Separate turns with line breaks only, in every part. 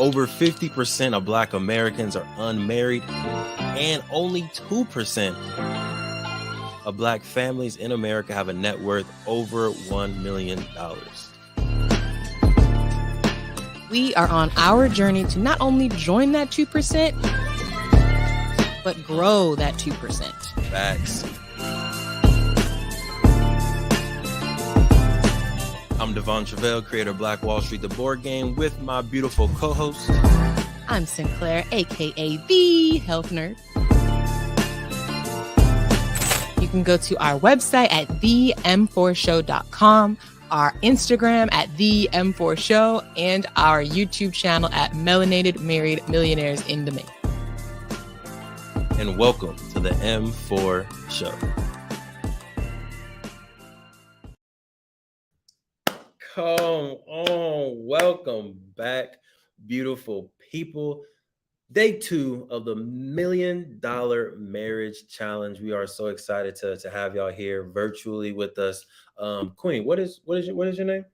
Over 50% of Black Americans are unmarried, and only 2% of Black families in America have a net worth over $1 million.
We are on our journey to not only join that 2%, but grow that 2%.
Facts. I'm Devon Travell, creator of Black Wall Street, the board game, with my beautiful co-host.
I'm Sinclair, aka the Health Nerd. You can go to our website at them4show.com, our Instagram at them4show, and our YouTube channel at Melanated Married Millionaires in the Making.
And welcome to the M4 Show. Come on, welcome back, beautiful people. Day 2 of the $1 Million Marriage Challenge. We are so excited to have y'all here virtually with us. Queen, what is your name?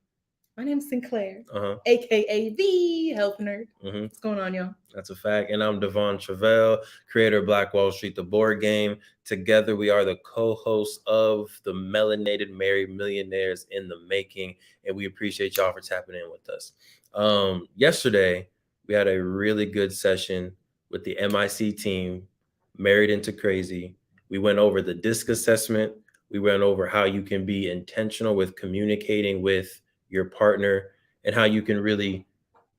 My name's Sinclair, aka the Health Nerd. What's going on, y'all?
That's a fact. And I'm Devon Travell, creator of Black Wall Street, the board game. Together, we are the co-hosts of the Melanated Married Millionaires in the Making, and we appreciate y'all for tapping in with us. Yesterday, we had a really good session with the MIC team, Married into Crazy. We went over the DISC assessment. We went over how you can be intentional with communicating with your partner and how you can really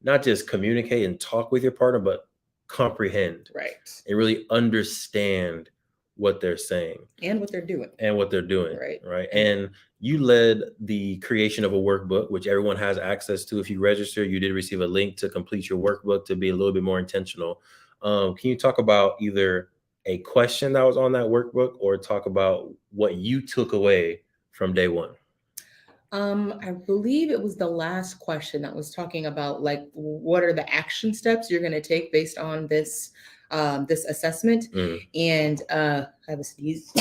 not just communicate and talk with your partner, but comprehend,
right,
and really understand what they're saying
and what they're doing,
right. And you led the creation of a workbook, which everyone has access to. If you register, you did receive a link to complete your workbook to be a little bit more intentional. Can you talk about either a question that was on that workbook or talk about what you took away from day one?
I believe it was the last question that was talking about, like, what are the action steps you're going to take based on this assessment. And I have a sneeze.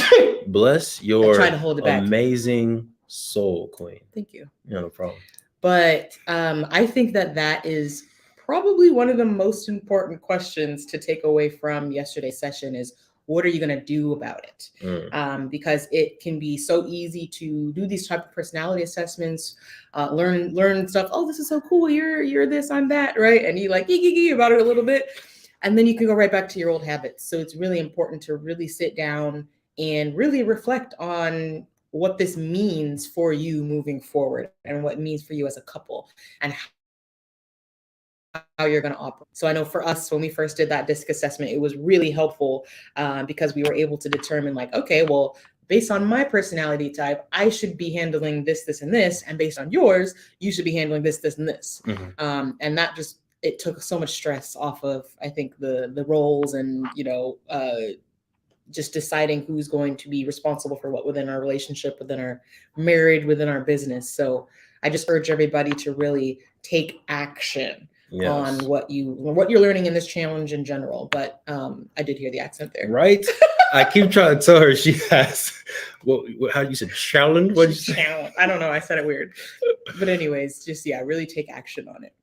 Bless your
trying to hold it back.
Amazing soul, Queen.
Thank you.
No problem.
But I think that is probably one of the most important questions to take away from yesterday's session is, what are you going to do about it? Because it can be so easy to do these type of personality assessments, learn stuff. Oh, this is so cool. You're this, I'm that, right? And you like gee about it a little bit, and then you can go right back to your old habits. So it's really important to really sit down and really reflect on what this means for you moving forward and what it means for you as a couple and how you're going to operate. So I know for us, when we first did that DISC assessment, it was really helpful because we were able to determine, like, okay, well, based on my personality type, I should be handling this, this, and this. And based on yours, you should be handling this, this, and this. And that just, it took so much stress off of, I think, the roles and, just deciding who's going to be responsible for what within our relationship, within our marriage, within our business. So I just urge everybody to really take action on what you're learning in this challenge in general. But I did hear the accent there.
Right? I keep trying to tell her she has, how you said challenge? What did you say?
Challenge. I don't know. I said it weird. But anyways, just, really take action on it.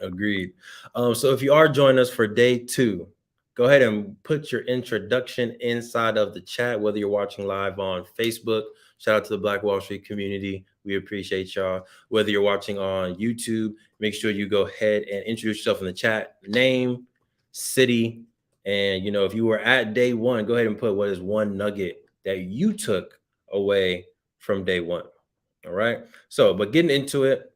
Agreed. So if you are joining us for day 2, go ahead and put your introduction inside of the chat, whether you're watching live on Facebook. Shout out to the Black Wall Street community. We appreciate y'all. Whether you're watching on YouTube, make sure you go ahead and introduce yourself in the chat. Name, city, and if you were at day 1, go ahead and put what is one nugget that you took away from day 1. All right. So, but getting into it,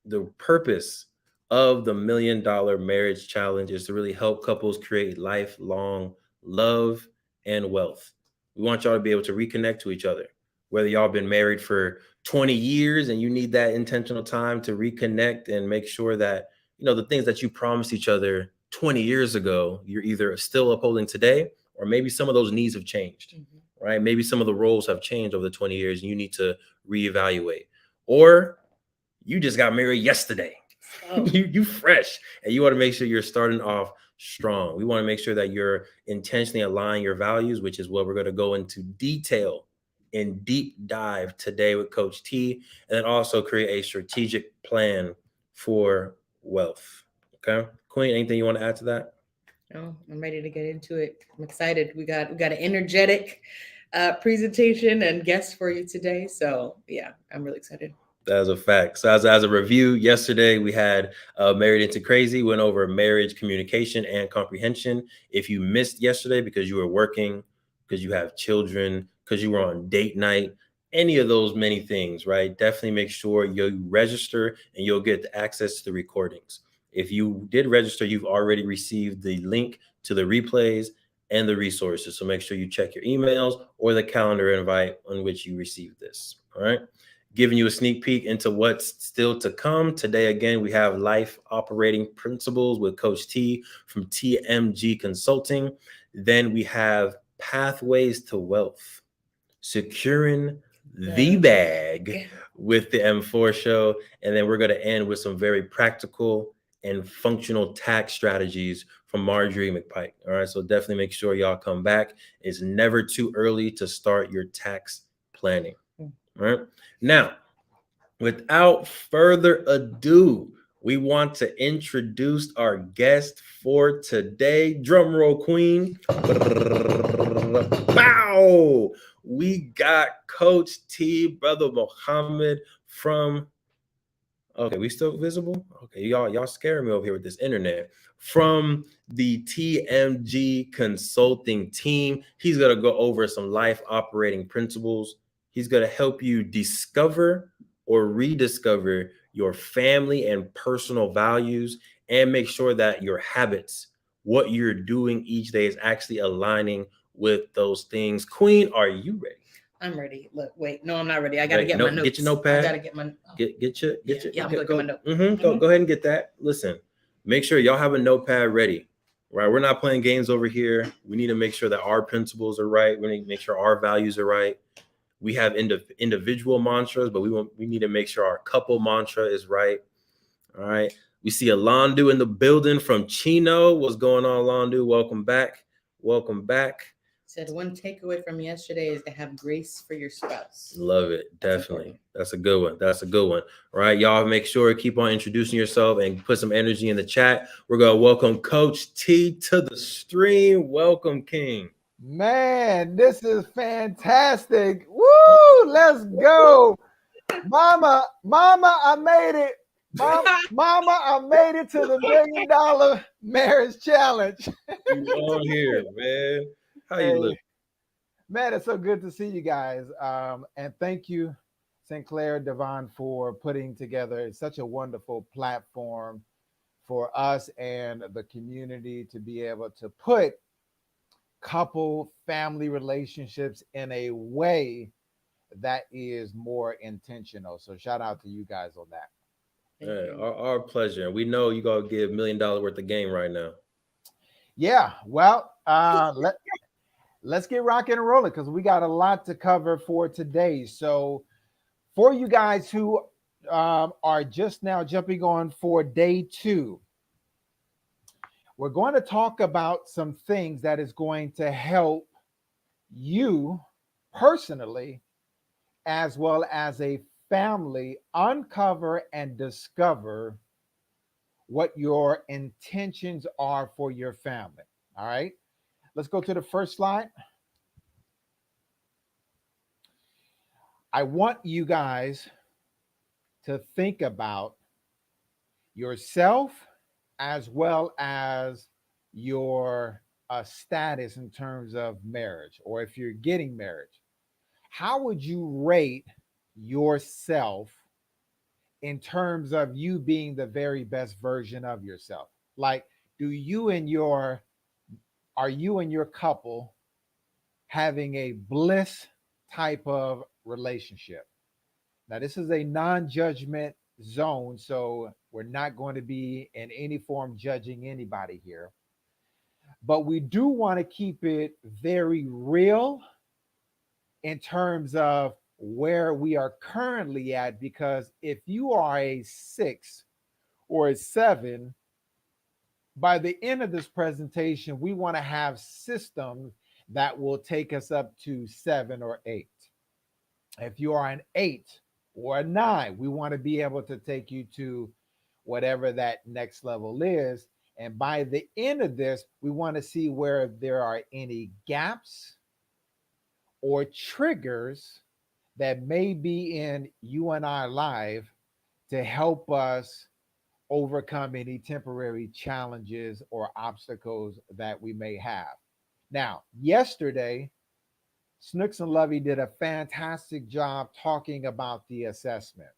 the purpose of the $1 Million Marriage Challenge is to really help couples create lifelong love and wealth. We want y'all to be able to reconnect to each other, whether y'all been married for 20 years and you need that intentional time to reconnect and make sure that, the things that you promised each other 20 years ago, you're either still upholding today, or maybe some of those needs have changed, right? Maybe some of the roles have changed over the 20 years and you need to reevaluate, or you just got married yesterday. You fresh, and you want to make sure you're starting off strong. We want to make sure that you're intentionally aligning your values, which is what we're going to go into detail and deep dive today with Coach T, and then also create a strategic plan for wealth. Okay. Queen, anything you want to add to that?
Oh, I'm ready to get into it. I'm excited. We got an energetic presentation and guest for you today. So yeah, I'm really excited.
That's a fact. So as a review, yesterday we had Married into Crazy, went over marriage communication and comprehension. If you missed yesterday because you were working, because you have children, because you were on date night, any of those many things, right? Definitely make sure you register and you'll get access to the recordings. If you did register, you've already received the link to the replays and the resources. So make sure you check your emails or the calendar invite on which you received this. All right, giving you a sneak peek into what's still to come. Today, again, we have life operating principles with Coach T from TMG Consulting. Then we have pathways to wealth, securing the bag with the M4 show. And then we're going to end with some very practical and functional tax strategies from Marjorie McPike. All right. So definitely make sure y'all come back. It's never too early to start your tax planning. All right. Now, without further ado, we want to introduce our guest for today. Drum roll, Queen. Bow. We got Coach T, Brother Mohammed from. Okay, we still visible? Okay, y'all scaring me over here with this internet. From the TMG Consulting team. He's gonna go over some life operating principles. He's gonna help you discover or rediscover your family and personal values and make sure that your habits, what you're doing each day, is actually aligning with those things. Queen, are you ready?
I'm ready. Look, wait, no, I'm not ready. I gotta get my notes.
Get your notepad.
I gotta get my
Get your
yeah. I'm
go,
looking my notes.
go ahead and get that. Listen, make sure y'all have a notepad ready. Right, we're not playing games over here. We need to make sure that our principles are right. We need to make sure our values are right. We have individual mantras, but we need to make sure our couple mantra is right. All right. We see Alondu in the building from Chino. What's going on, Alondu? Welcome back. Welcome back.
Said one takeaway from yesterday is to have grace for your spouse.
Love it. Definitely. That's a good one. That's a good one. All right. Y'all make sure to keep on introducing yourself and put some energy in the chat. We're going to welcome Coach T to the stream. Welcome, King.
Man, this is fantastic. Woo! Let's go. Mama, I made it. Mama, I made it to the $1 million marriage challenge.
You on here, man. How you look?
Man, it's so good to see you guys. And thank you, Sinclair Devon, for putting together such a wonderful platform for us and the community to be able to put couple family relationships in a way that is more intentional. So shout out to you guys on that.
Yeah, our pleasure. We know you gotta give $1 million worth of game right now.
Yeah, well, let's get rocking and rolling because we got a lot to cover for today. So for you guys who are just now jumping on for day 2, we're going to talk about some things that is going to help you personally, as well as a family, uncover and discover what your intentions are for your family. All right, let's go to the first slide. I want you guys to think about yourself as well as your status in terms of marriage, or if you're getting married. How would you rate yourself in terms of you being the very best version of yourself? Like, are you and your couple having a bliss type of relationship? Now, this is a non-judgment zone, so we're not going to be in any form judging anybody here. But we do want to keep it very real in terms of where we are currently at, because if you are a 6 or a 7, by the end of this presentation, we want to have systems that will take us up to 7 or 8. If you are an 8 or a 9, we want to be able to take you to whatever that next level is. And by the end of this, we want to see where there are any gaps or triggers that may be in you and I live to help us overcome any temporary challenges or obstacles that we may have. Now, yesterday, Snooks and Lovey did a fantastic job talking about the assessment.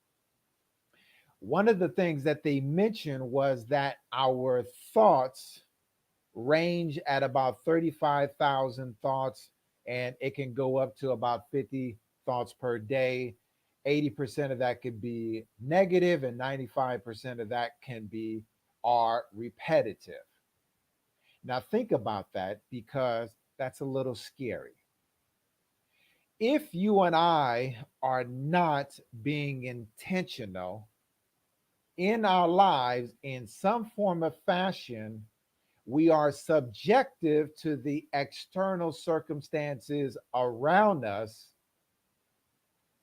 One of the things that they mentioned was that our thoughts range at about 35,000 thoughts, and it can go up to about 50 thoughts per day. 80% of that could be negative, and 95% of that can be are repetitive. Now, think about that because that's a little scary. If you and I are not being intentional in our lives in some form of fashion, we are subjective to the external circumstances around us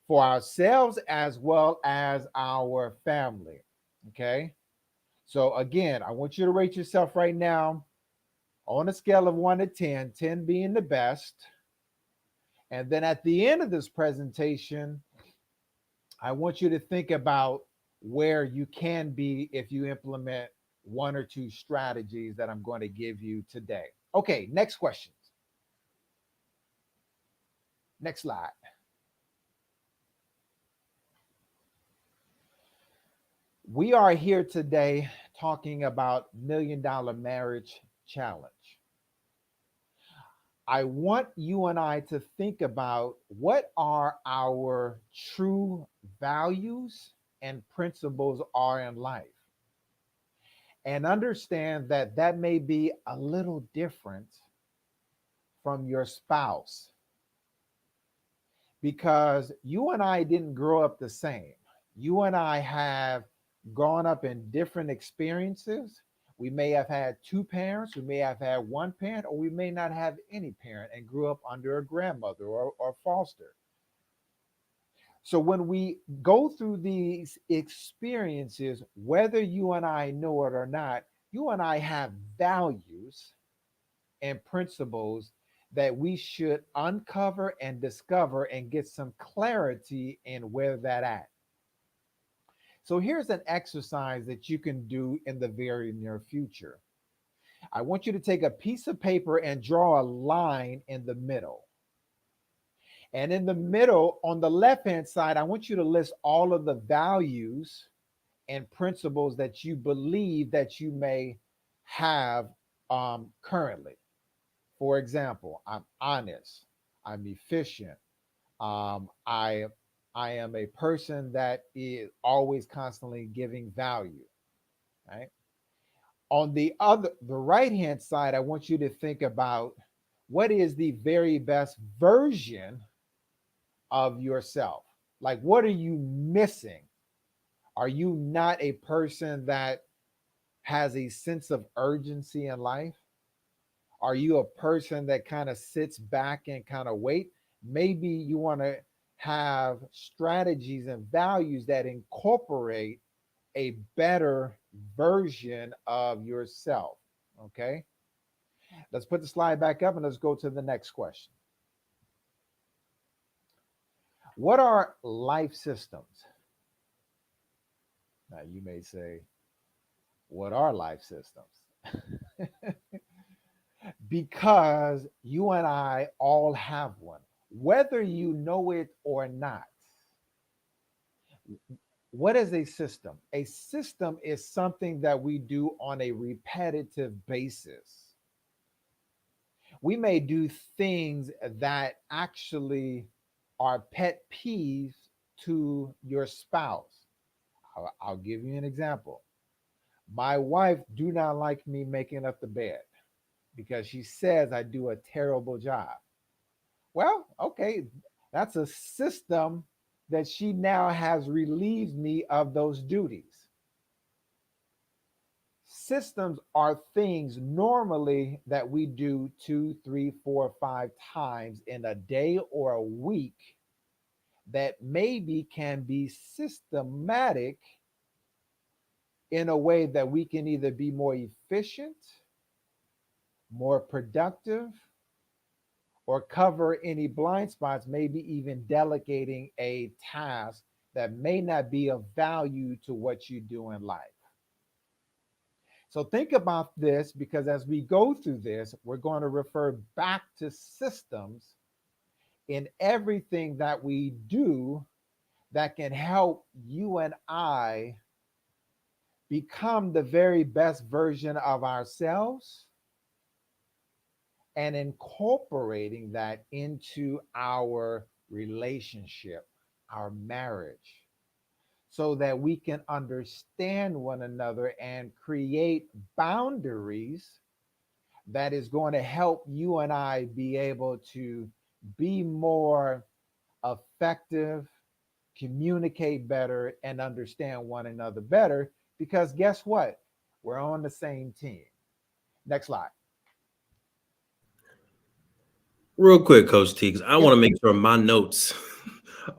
for ourselves as well as our family. Okay. So, again, I want you to rate yourself right now on a scale of 1 to 10, 10 being the best. And then at the end of this presentation, I want you to think about where you can be if you implement one or two strategies that I'm going to give you today. Okay, next questions. Next slide. We are here today talking about $1 Million Marriage Challenge. I want you and I to think about what are our true values and principles are in life. And understand that that may be a little different from your spouse because you and I didn't grow up the same. You and I have grown up in different experiences. We may have had two parents, we may have had one parent, or we may not have any parent and grew up under a grandmother or foster. So when we go through these experiences, whether you and I know it or not, you and I have values and principles that we should uncover and discover and get some clarity in where that at. So here's an exercise that you can do in the very near future. I want you to take a piece of paper and draw a line in the middle. And in the middle, on the left-hand side, I want you to list all of the values and principles that you believe that you may have currently. For example, I'm honest, I'm efficient, I am a person that is always constantly giving value, right? On the right-hand side, I want you to think about what is the very best version of yourself. Like, what are you missing? Are you not a person that has a sense of urgency in life? Are you a person that kind of sits back and kind of wait? Maybe you want to have strategies and values that incorporate a better version of yourself. Okay. Let's put the slide back up and let's go to the next question. What are life systems? Now, you may say, what are life systems? Because you and I all have one, whether you know it or not. What is a system? A system is something that we do on a repetitive basis. We may do things that actually are pet peeves to your spouse. I'll give you an example. My wife do not like me making up the bed because she says I do a terrible job. Well, okay, that's a system that she now has relieved me of those duties. Systems are things normally that we do 2, 3, 4, 5 times in a day or a week that maybe can be systematic in a way that we can either be more efficient, more productive, or cover any blind spots, maybe even delegating a task that may not be of value to what you do in life. So think about this, because as we go through this, we're going to refer back to systems in everything that we do that can help you and I become the very best version of ourselves, and incorporating that into our relationship, our marriage, so that we can understand one another and create boundaries that is going to help you and I be able to be more effective, communicate better, and understand one another better. Because guess what? We're on the same team. Next slide.
Real quick, Coach T, 'cause I
Yes.
want to make sure my notes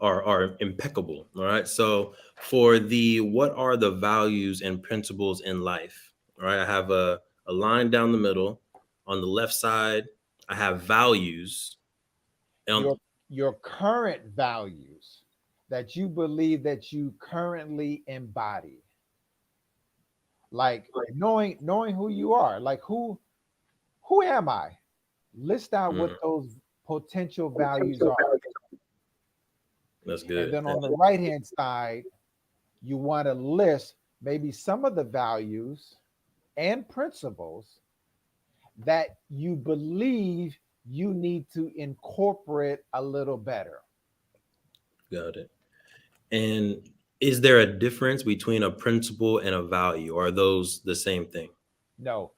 are impeccable. All right. So for the what are the values and principles in life? All right. I have a line down the middle. On the left side, I have values. And
your your current values that you believe that you currently embody, like knowing who you are, like who am I? List out what
mm,
those potential values are.
that's
And
good.
then on the right hand side, you want to list maybe some of the values and principles that you believe you need to incorporate a little better.
Got it. And is there a difference between a principle and a value? Or are those the same thing?
No,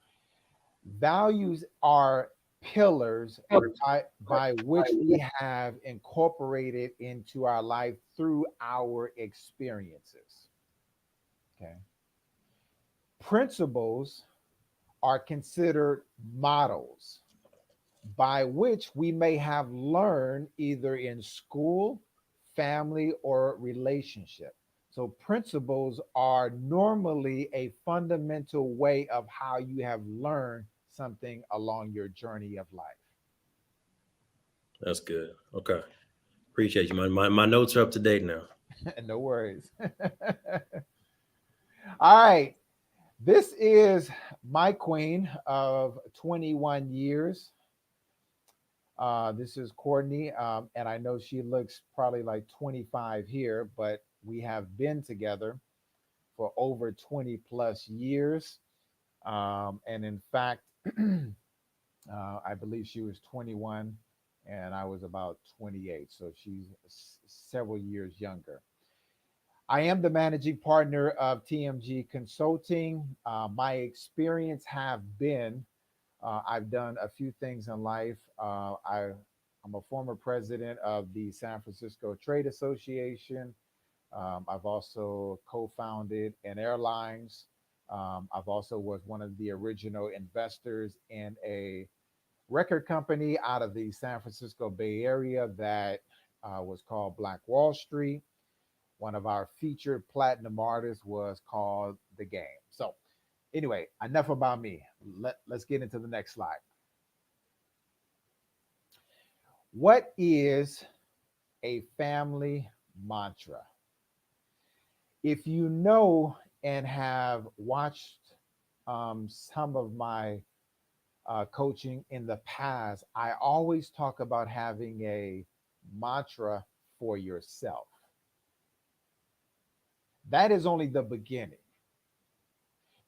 values are pillars by which we have incorporated into our life through our experiences. Okay. Principles are considered models by which we may have learned either in school, family, or relationship. So, principles are normally a fundamental way of how you have learned something along your journey of life.
That's good. Okay. Appreciate you. My notes are up to date now.
No worries. All right. This is my queen of 21 years. This is Courtney, and I know she looks probably like 25 here, but we have been together for over 20 plus years. And in fact, I believe she was 21 and I was about 28. So she's several years younger. I am the managing partner of TMG Consulting. My experience have been I've done a few things in life. I'm a former president of the San Francisco Trade Association. I've also co-founded an airlines. I've also was one of the original investors in a record company out of the San Francisco Bay Area that was called Black Wall Street. One of our featured platinum artists was called The Game. So anyway, enough about me. Let's get into the next slide. What is a family mantra? If you know and have watched some of my coaching in the past, I always talk about having a mantra for yourself. That is only the beginning,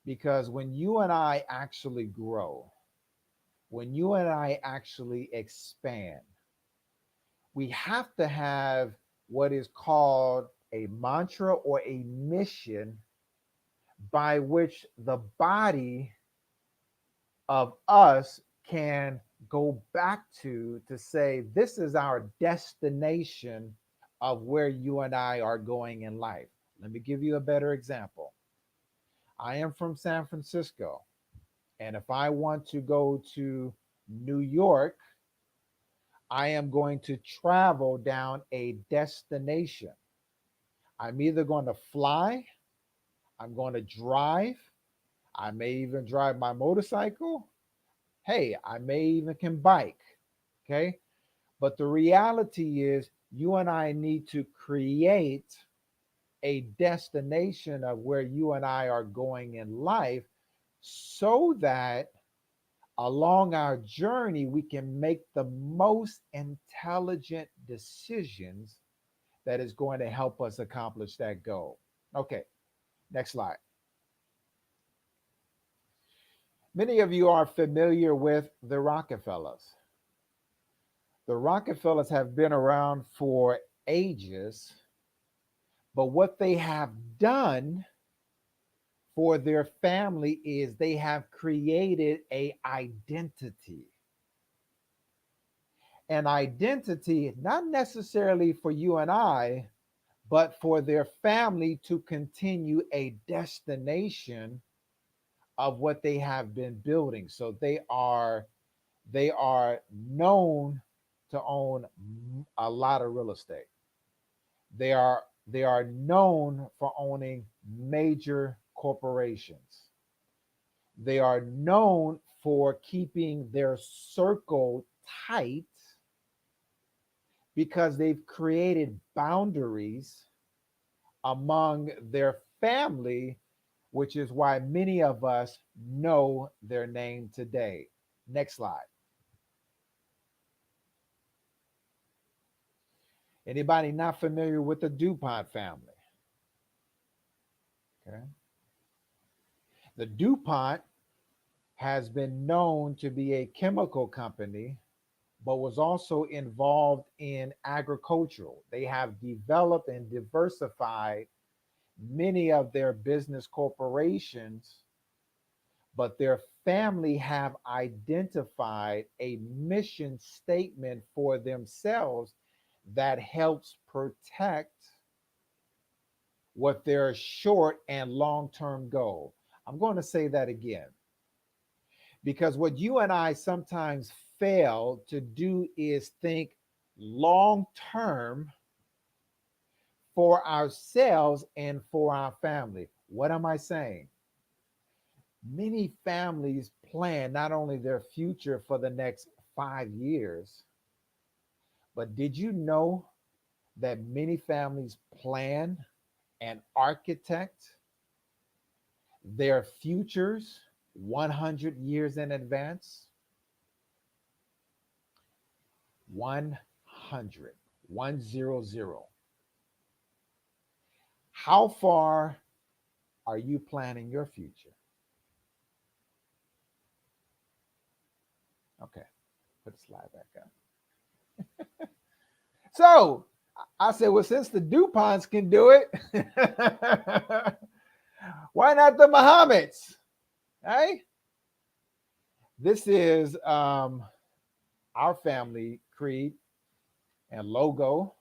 because when you and I actually grow, when you and I actually expand, we have to have what is called a mantra or a mission by which the body of us can go back to say, this is our destination of where you and I are going in life. Let me give you a better example. I am from San Francisco, and if I want to go to New York, I am going to travel down a destination. I'm either going to fly, I'm going to drive. I may even drive my motorcycle. Hey, I may even can bike. Okay. But the reality is, you and I need to create a destination of where you and I are going in life so that along our journey, we can make the most intelligent decisions that is going to help us accomplish that goal. Okay, next slide. Many of you are familiar with the Rockefellers. The Rockefellers have been around for ages, but what they have done for their family is they have created an identity not necessarily for you and I, but for their family to continue a destination of what they have been building. So they are known to own a lot of real estate. They are known for owning major corporations. They are known for keeping their circle tight because they've created boundaries among their family, which is why many of us know their name today. Next slide. Anybody not familiar with the DuPont family? Okay. The DuPont has been known to be a chemical company, but was also involved in agricultural. They have developed and diversified many of their business corporations, but their family have identified a mission statement for themselves that helps protect what their short and long-term goal. I'm going to say that again, because what you and I sometimes fail to do is think long term for ourselves and for our family. What am I saying? Many families plan not only their future for the next 5 years, but did you know that many families plan and architect their futures 100 years in advance? 100, 100. How far are you planning your future? Okay, put the slide back up. So I said, well, since the DuPonts can do it, why not the Muhammad's? Hey, this is our family creed and logo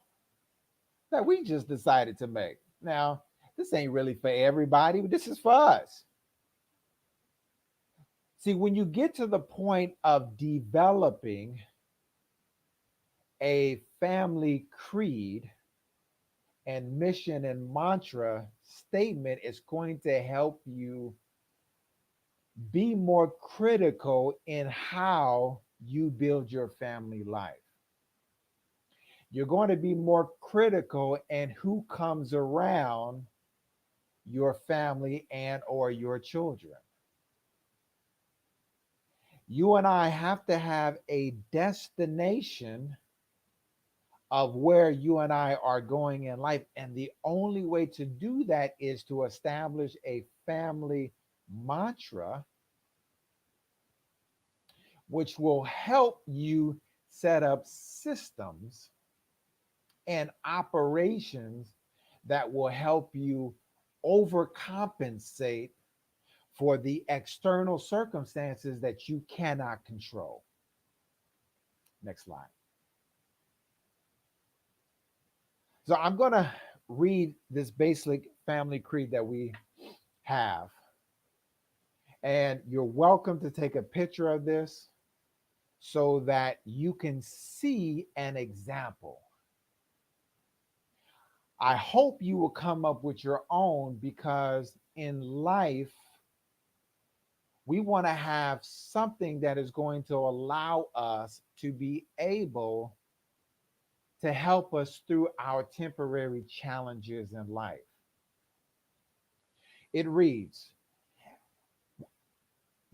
that we just decided to make. Now, this ain't really for everybody, but this is for us. See, when you get to the point of developing a family creed and mission and mantra statement, it's going to help you be more critical in how you build your family life. You're going to be more critical in who comes around your family and or your children. You and I have to have a destination of where you and I are going in life. And the only way to do that is to establish a family mantra, which will help you set up systems and operations that will help you overcompensate for the external circumstances that you cannot control. Next slide. So I'm going to read this basic family creed that we have. And you're welcome to take a picture of this so that you can see an example. I hope you will come up with your own, because in life, we want to have something that is going to allow us to be able to help us through our temporary challenges in life. It reads,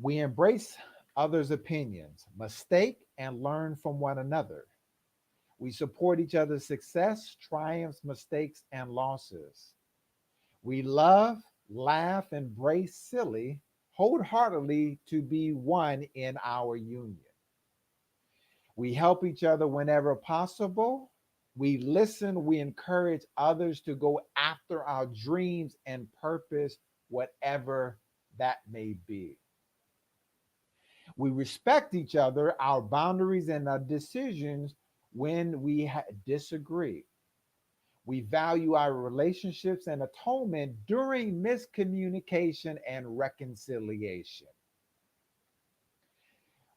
we embrace others' opinions, mistake, and learn from one another. We support each other's success, triumphs, mistakes, and losses. We love, laugh, embrace silly, wholeheartedly to be one in our union. We help each other whenever possible. We listen, we encourage others to go after our dreams and purpose, whatever that may be. We respect each other, our boundaries, and our decisions when we disagree. We value our relationships and atonement during miscommunication and reconciliation.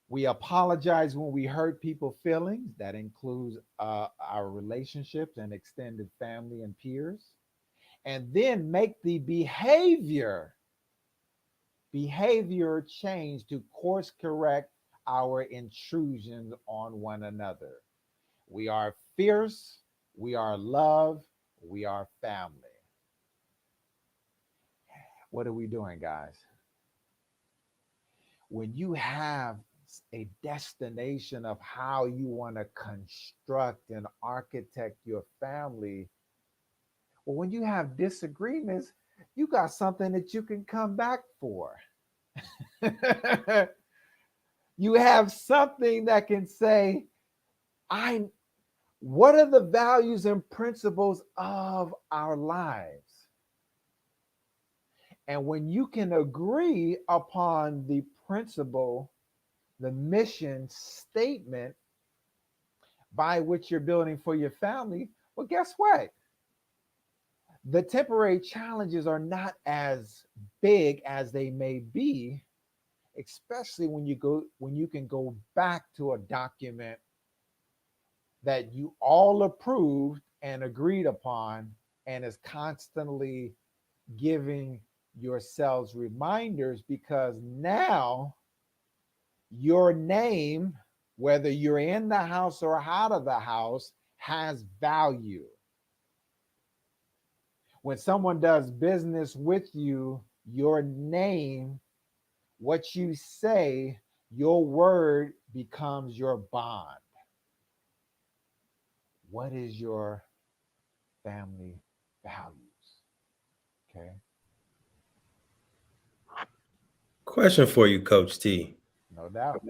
We apologize when we hurt people's feelings. That includes our relationships and extended family and peers. And then make the behavior change to course correct our intrusions on one another. We are fierce, we are love, we are family. What are we doing, guys? When you have a destination of how you want to construct and architect your family, well, when you have disagreements, you got something that you can come back for. You have something that can say, what are the values and principles of our lives? And when you can agree upon the principle, the mission statement by which you're building for your family, well, guess what? The temporary challenges are not as big as they may be, especially when you can go back to a document that you all approved and agreed upon, and is constantly giving yourselves reminders, because now your name, whether you're in the house or out of the house, has value. When someone does business with you, your name, what you say, your word becomes your bond. What is your family values? Okay.
Question for you, Coach T.
No doubt.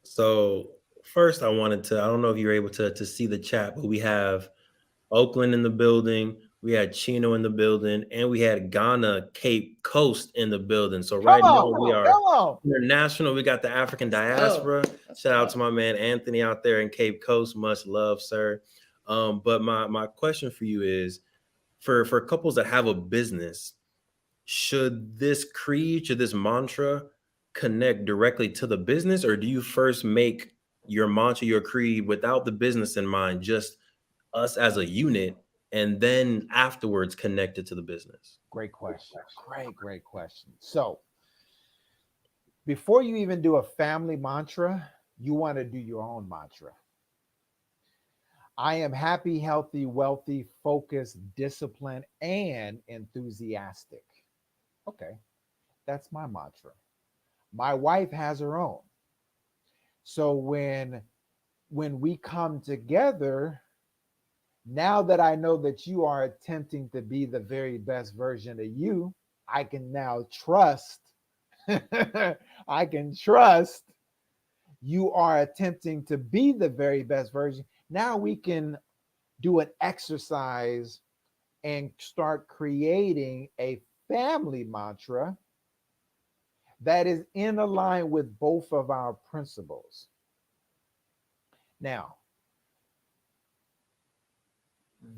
So first, I don't know if you're able to see the chat, but we have Oakland in the building, we had Chino in the building, and we had Ghana, Cape Coast in the building. So right now we are international. We got the African diaspora. Shout out to my man Anthony out there in Cape Coast. Much love, sir. But my question for you is, for couples that have a business, should this creed, should this mantra connect directly to the business, or do you first make your mantra, your creed, without the business in mind, just us as a unit, and then afterwards connect it to the business?
Great question. Great question. So before you even do a family mantra, you want to do your own mantra. I am happy, healthy, wealthy, focused, disciplined, and enthusiastic. Okay, that's my mantra. My wife has her own. So when we come together, now that I know that you are attempting to be the very best version of you, I can now trust. I can trust you are attempting to be the very best version. Now we can do an exercise and start creating a family mantra that is in line with both of our principles. Now,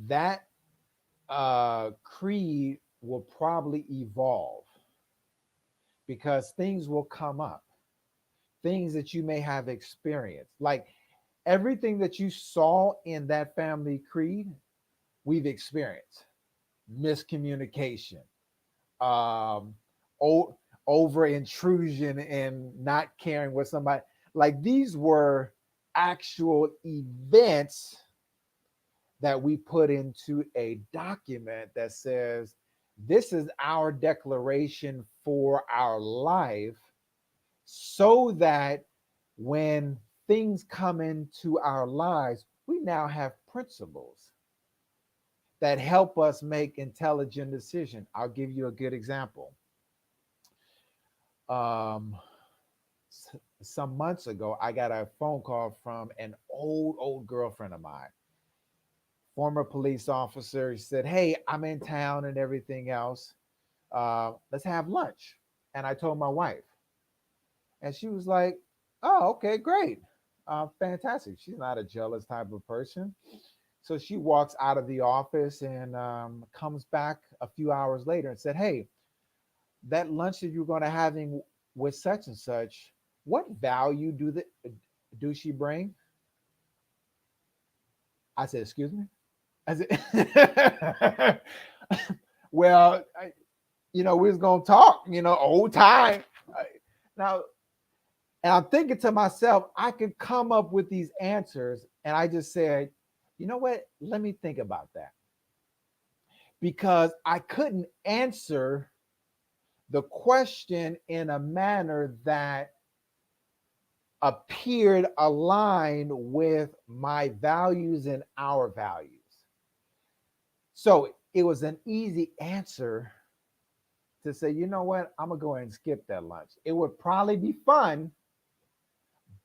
that creed will probably evolve, because things will come up, things that you may have experienced. Like everything that you saw in that family creed, we've experienced miscommunication, um, over intrusion and not caring what somebody, like these were actual events that we put into a document that says, this is our declaration for our life, so that when things come into our lives, we now have principles that help us make intelligent decisions. I'll give you a good example. Some months ago, I got a phone call from an old girlfriend of mine, former police officer. He said, "Hey, I'm in town and everything else. Let's have lunch." And I told my wife, and she was like, "Oh, okay, great, fantastic." She's not a jealous type of person. So she walks out of the office and comes back a few hours later and said, "Hey, that lunch that you're going to having with such and such, what value do she bring?" I said, "Excuse me." I said, "Well, we was gonna talk, old time." Now, and I'm thinking to myself, I could come up with these answers, and I just said, "You know what? Let me think about that," because I couldn't answer the question in a manner that appeared aligned with my values and our values. So it was an easy answer to say, "You know what? I'm going to go ahead and skip that lunch." It would probably be fun,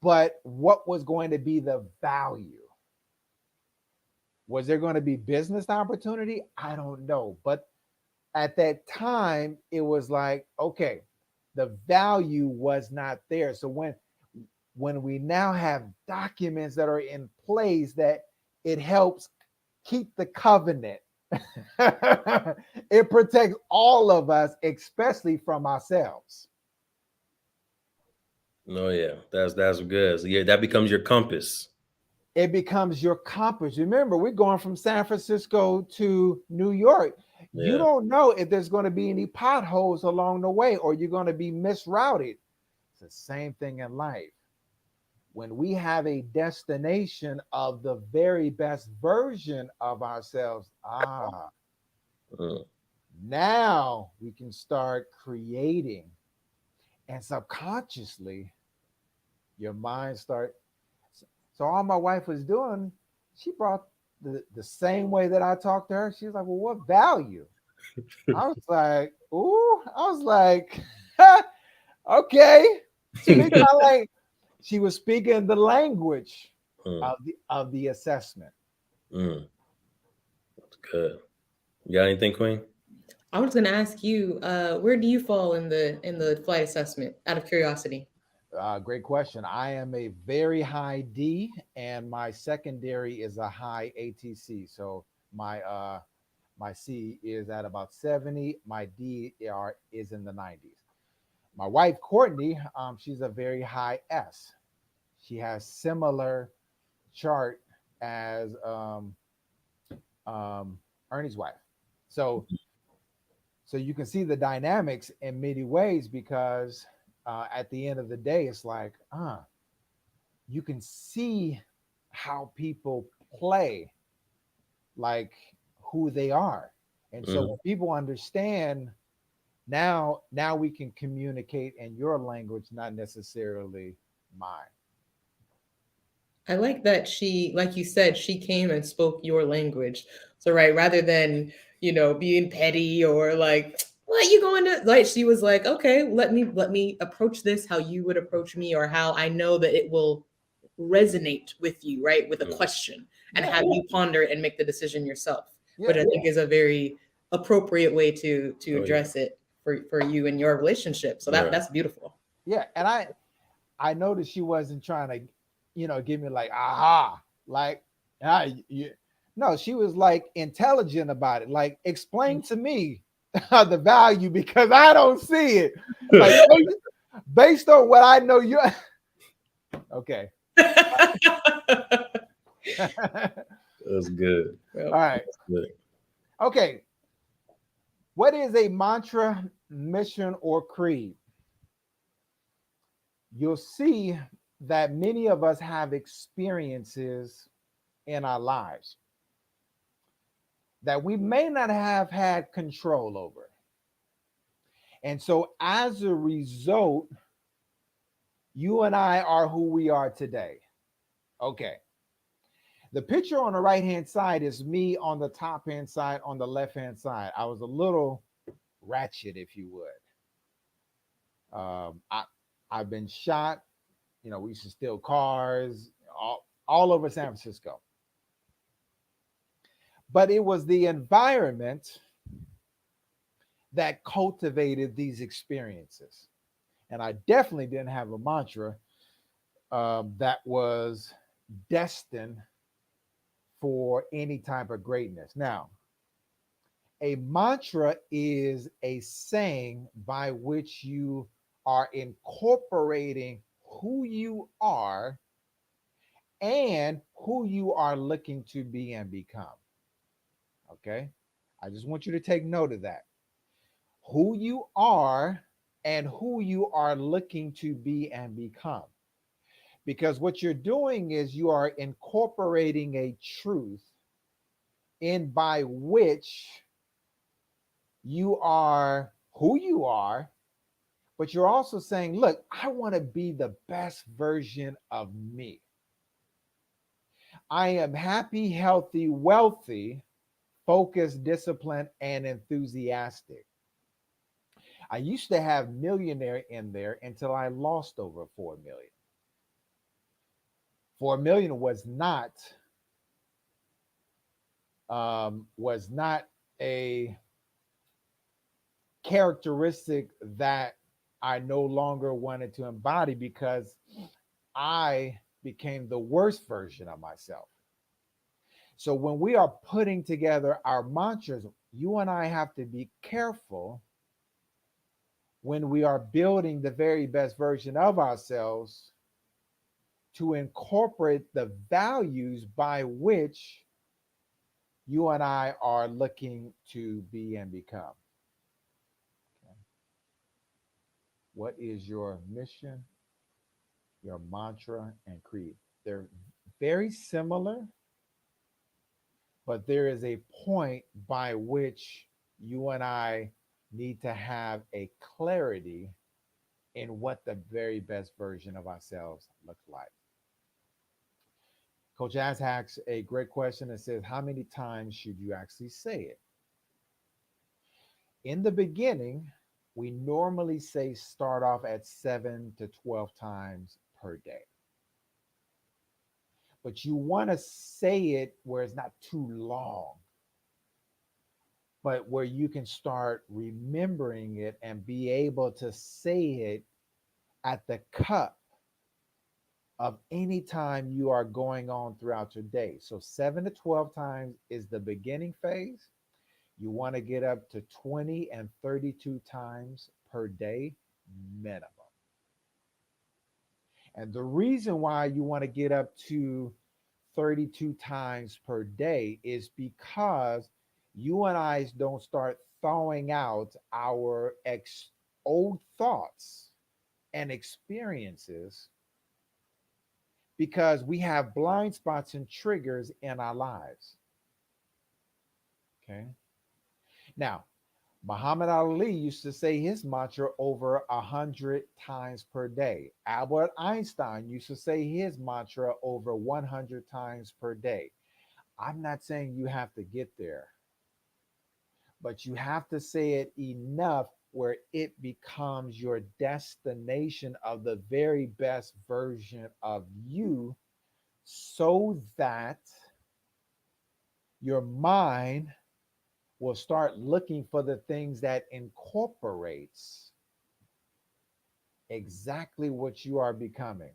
but what was going to be the value? Was there going to be business opportunity? I don't know. But at that time, it was like, okay, the value was not there. So when we now have documents that are in place, that it helps keep the covenant. It protects all of us, especially from ourselves.
Oh yeah, that's good. So yeah, that becomes your compass.
It becomes your compass. Remember, we're going from San Francisco to New York. You
Yeah.
don't know if there's going to be any potholes along the way, or you're going to be misrouted. It's the same thing in life. When we have a destination of the very best version of ourselves,
Mm.
now we can start creating. And subconsciously, your mind start. So all my wife was doing, she brought the same way that I talked to her. She was like, "Well, what value?" I was like, "Ooh," I was like, "Okay." Speak my language. She was speaking the language
Mm.
of the assessment.
Mm. That's good. You got anything, Queen?
I was going to ask you, where do you fall in the flight assessment? Out of curiosity.
Great question. I am a very high D, and my secondary is a high ATC. So my C is at about 70. My D is in the 90s. My wife Courtney, she's a very high S. She has similar chart as Ernie's wife. So you can see the dynamics in many ways, because at the end of the day, it's like, you can see how people play, like who they are. And so when people understand, now we can communicate in your language, not necessarily mine.
I like that she, like you said, she came and spoke your language. So, right, rather than, being petty or like, what you going to, like, she was like, okay, let me approach this how you would approach me, or how I know that it will resonate with you, right? With a question, and
Yeah,
have you ponder it and make the decision yourself, which
yeah,
I think is a very appropriate way to
Oh yeah.
address it for you and your relationship. So
Right.
that's beautiful.
yeah. And I noticed she wasn't trying to, give me like, aha, like, no, she was like intelligent about it. Like, explain to me the value, because I don't see it. Like, based on what I know, you okay.
That's good.
All right.
That's good.
Okay. What is a mantra mission, or creed, you'll see that many of us have experiences in our lives that we may not have had control over. And so as a result, you and I are who we are today. Okay. The picture on the right hand side is me on the top hand side, on the left hand side. I was a little ratchet, if you would. I've been shot. You know, we used to steal cars all over San Francisco. But it was the environment that cultivated these experiences. And I definitely didn't have a mantra that was destined for any type of greatness. Now, a mantra is a saying by which you are incorporating who you are and who you are looking to be and become. Okay? I just want you to take note of that. Who you are and who you are looking to be and become. Because what you're doing is you are incorporating a truth in by which you are who you are, but you're also saying, look, I want to be the best version of me. I am happy, healthy, wealthy, focused, disciplined, and enthusiastic. I used to have millionaire in there until I lost over 4 million. 4 million was not a characteristic that I no longer wanted to embody because I became the worst version of myself. So when we are putting together our mantras, you and I have to be careful when we are building the very best version of ourselves to incorporate the values by which you and I are looking to be and become. Okay. What is your mission, your mantra, and creed? They're very similar, but there is a point by which you and I need to have a clarity in what the very best version of ourselves looks like. Coach Ash asks a great question that says, how many times should you actually say it? In the beginning, we normally say start off at 7 to 12 times per day. But you want to say it where it's not too long, but where you can start remembering it and be able to say it at the cup of any time you are going on throughout your day. So 7 to 12 times is the beginning phase. You want to get up to 20 and 32 times per day minimum. And the reason why you want to get up to 32 times per day is because you and I don't start thawing out our old thoughts and experiences because we have blind spots and triggers in our lives. Okay. Now, Muhammad Ali used to say his mantra over 100 times per day. Albert Einstein used to say his mantra over 100 times per day. I'm not saying you have to get there, but you have to say it enough where it becomes your destination of the very best version of you, so that your mind will start looking for the things that incorporates exactly what you are becoming.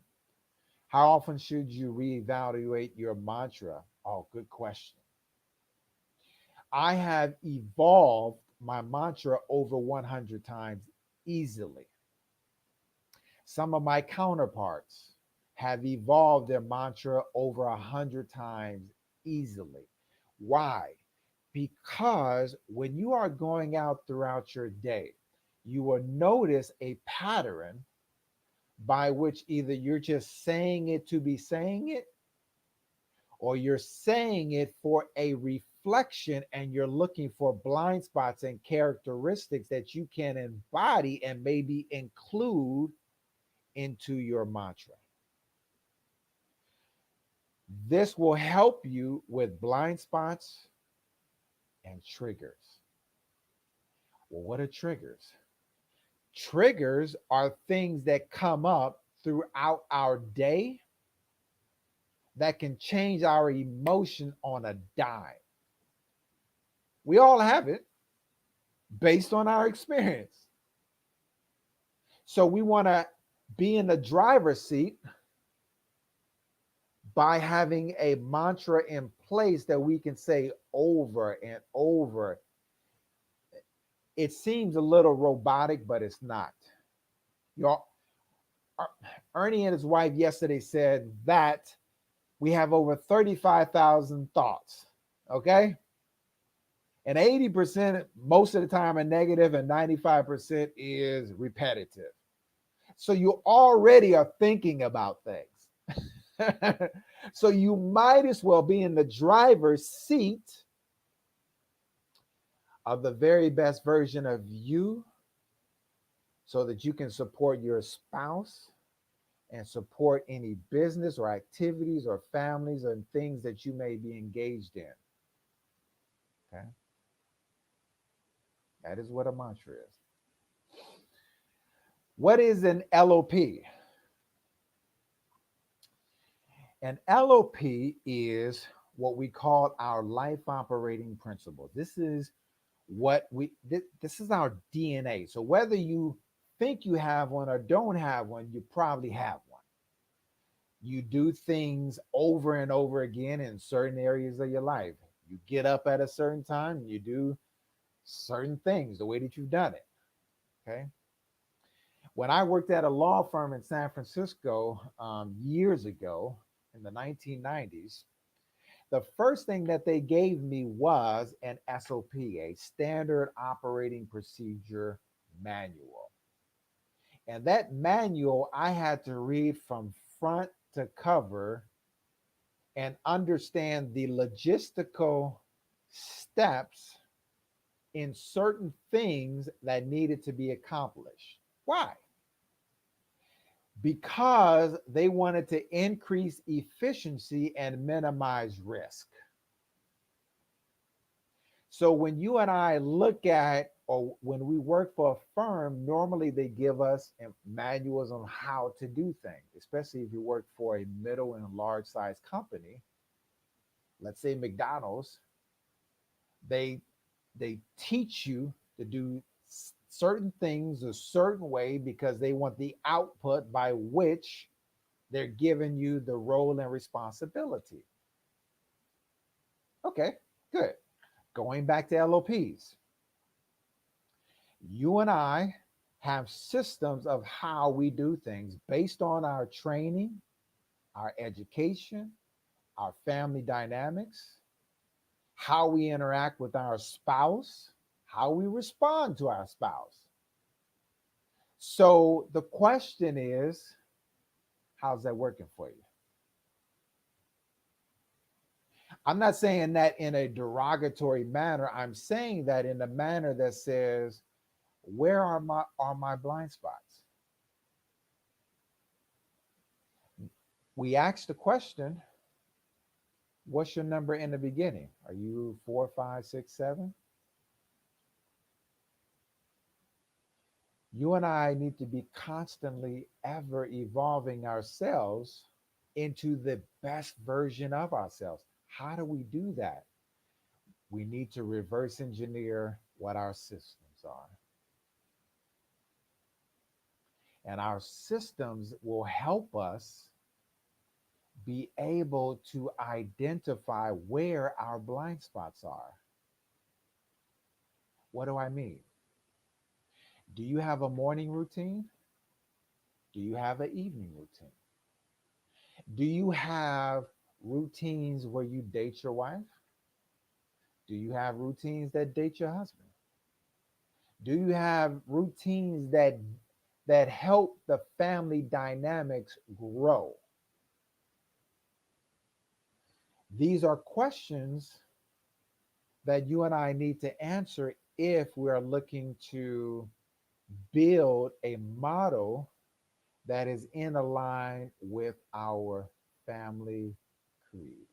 How often should you reevaluate your mantra? Oh, good question. I have evolved my mantra over 100 times easily. Some of my counterparts have evolved their mantra over 100 times easily. Why? Because when you are going out throughout your day, you will notice a pattern by which either you're just saying it to be saying it, or you're saying it for a reflection and you're looking for blind spots and characteristics that you can embody and maybe include into your mantra. This will help you with blind spots and triggers. Well, what are triggers? Triggers are things that come up throughout our day that can change our emotion on a dime. We all have it based on our experience. So we want to be in the driver's seat by having a mantra in place that we can say over and over. It seems a little robotic, but it's not. Y'all, Ernie and his wife yesterday said that we have over 35,000 thoughts. Okay. And 80% most of the time are negative, and 95% is repetitive. So you already are thinking about things. So you might as well be in the driver's seat of the very best version of you so that you can support your spouse and support any business or activities or families and things that you may be engaged in. Okay. That is what a mantra is. What is an LOP? An LOP is what we call our life operating principle. This is this is our DNA. So whether you think you have one or don't have one, you probably have one. You do things over and over again in certain areas of your life. You get up at a certain time and you do certain things the way that you've done it. Okay. When I worked at a law firm in San Francisco years ago in the 1990s, the first thing that they gave me was an SOP, a standard operating procedure manual. And that manual I had to read from front to cover and understand the logistical steps in certain things that needed to be accomplished. Why? Because they wanted to increase efficiency and minimize risk. So when you and I look at, or when we work for a firm, normally they give us manuals on how to do things, especially if you work for a middle and large size company. Let's say McDonald's, they teach you to do certain things a certain way because they want the output by which they're giving you the role and responsibility. Okay, good. Going back to LOPs, you and I have systems of how we do things based on our training, our education, our family dynamics, how we interact with our spouse, how we respond to our spouse. So the question is, how's that working for you? I'm not saying that in a derogatory manner. I'm saying that in a manner that says, where are my blind spots? We asked the question, what's your number in the beginning? Are you 4, 5, 6, 7? You and I need to be constantly ever evolving ourselves into the best version of ourselves. How do we do that? We need to reverse engineer what our systems are. And our systems will help us be able to identify where our blind spots are. What do I mean? Do you have a morning routine? Do you have an evening routine? Do you have routines where you date your wife? Do you have routines that date your husband? Do you have routines that help the family dynamics grow? These are questions that you and I need to answer if we are looking to build a model that is in line with our family creed.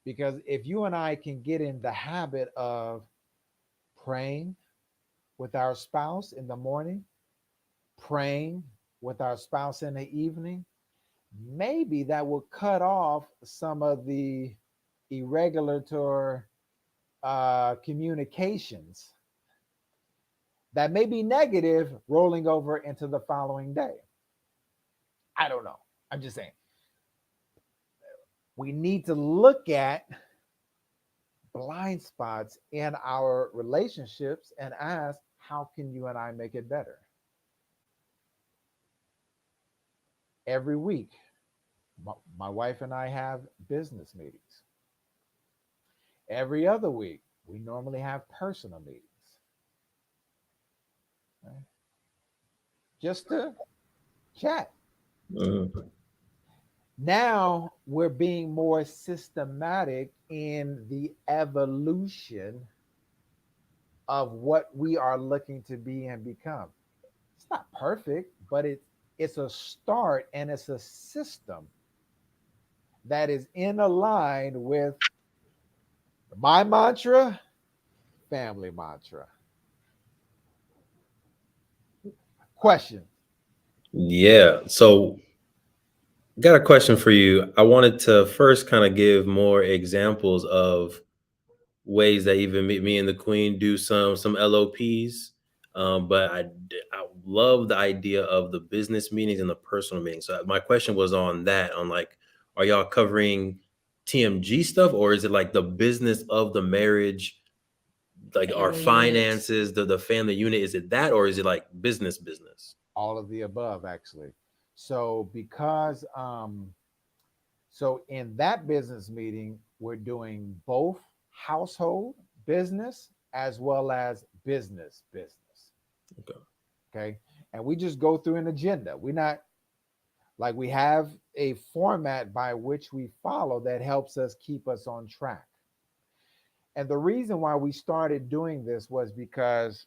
Because if you and I can get in the habit of praying with our spouse in the morning, praying with our spouse in the evening, maybe that will cut off some of the irregular communications that may be negative rolling over into the following day. I don't know. I'm just saying. We need to look at blind spots in our relationships and ask, how can you and I make it better? Every week, my wife and I have business meetings. Every other week, we normally have personal meetings. Right? Just to chat.
Mhm.
Now we're being more systematic in the evolution of what we are looking to be and become. It's not perfect, but it's a start and it's a system that is in line with my mantra, family mantra. Question.
Yeah. So, got a question for you. I wanted to first kind of give more examples of ways that even me and the queen do some LOPs. But I love the idea of the business meetings and the personal meetings. So my question was on that, on like, are y'all covering TMG stuff, or is it like the business of the marriage, like our
Family unit.
finances, the family unit? Is it that, or is it like business?
All of the above, actually. So because so in that business meeting, we're doing both household business as well as business.
Okay.
Okay. And we just go through an agenda. We're not like, we have a format by which we follow that helps us keep us on track. And the reason why we started doing this was because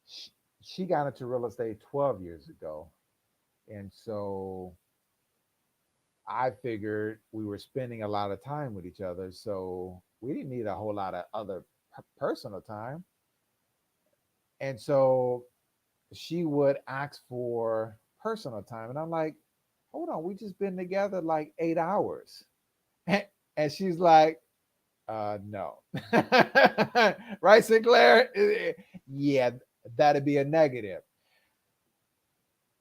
she, she got into real estate 12 years ago. And so I figured we were spending a lot of time with each other. So we didn't need a whole lot of other personal time. And so she would ask for personal time. And I'm like, hold on, we just been together like 8 hours. And she's like, no. Right, Sinclair? Yeah, that'd be a negative.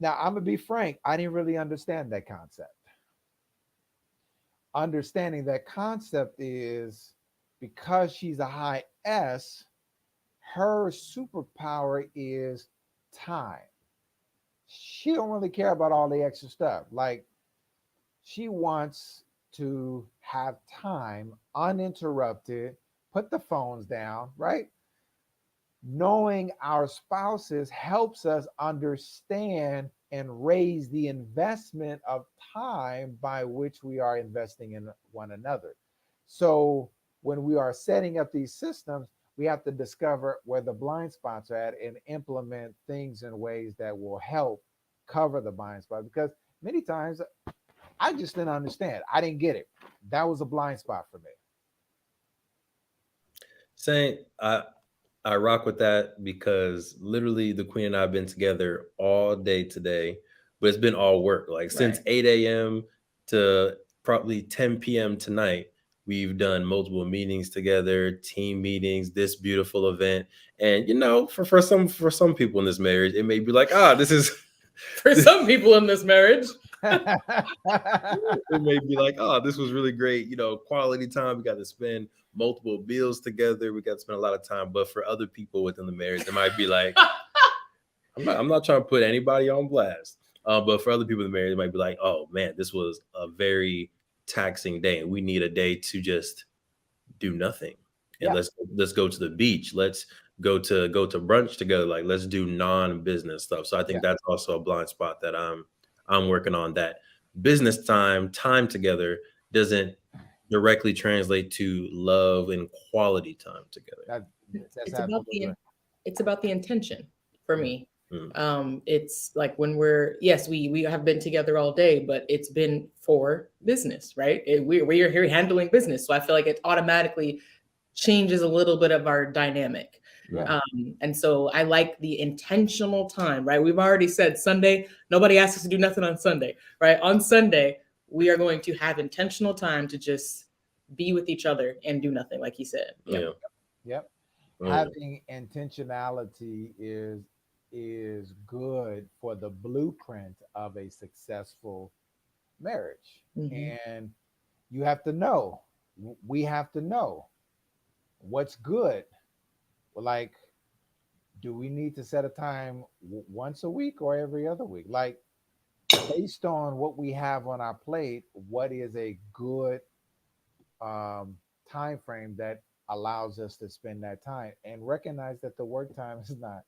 Now, I'm going to be frank, I didn't really understand that concept. Understanding that concept is because she's a high S, her superpower is time. She don't really care about all the extra stuff. Like, she wants to have time uninterrupted, put the phones down, right? Knowing our spouses helps us understand and raise the investment of time by which we are investing in one another. So when we are setting up these systems, we have to discover where the blind spots are at and implement things in ways that will help cover the blind spot. Because many times I just didn't understand. I didn't get it. That was a blind spot for me.
Saint, I rock with that because literally the queen and I have been together all day today, but it's been all work. Like since
Right.
8 a.m. to probably 10 p.m. tonight, we've done multiple meetings together, team meetings, this beautiful event. And for some people in this marriage, it may be like, this is
For some people in this marriage.
it may be like, this was really great, quality time. We got to spend multiple meals together. We got to spend a lot of time. But for other people within the marriage, it might be like, I'm not trying to put anybody on blast. But for other people in the marriage, it might be like, oh man, this was a very taxing day. And we need a day to just do nothing. And
Yeah.
let's go to the beach. Let's go to brunch together. Like, let's do non-business stuff. So I
Yeah.
think that's also a blind spot that I'm working on, that business time together doesn't directly translate to love and quality time together.
That, that's
It's about
absolutely right.
it's about the intention for
Mm.
me.
Mm.
It's like when yes, we have been together all day, but it's been for business, right? We're here handling business, so I feel like it automatically changes a little bit of our dynamic.
Yeah.
And so I like the intentional time, right? We've already said Sunday, nobody asks us to do nothing on Sunday, right? On Sunday, we are going to have intentional time to just be with each other and do nothing, like he said. Yeah.
Yeah.
Yep.
Mm.
Having intentionality is good for the blueprint of a successful marriage.
Mhm.
And you have to know, we have to know what's good. Like, do we need to set a time once a week or every other week? Like, based on what we have on our plate, what is a good um, time frame that allows us to spend that time, and recognize that the work time is not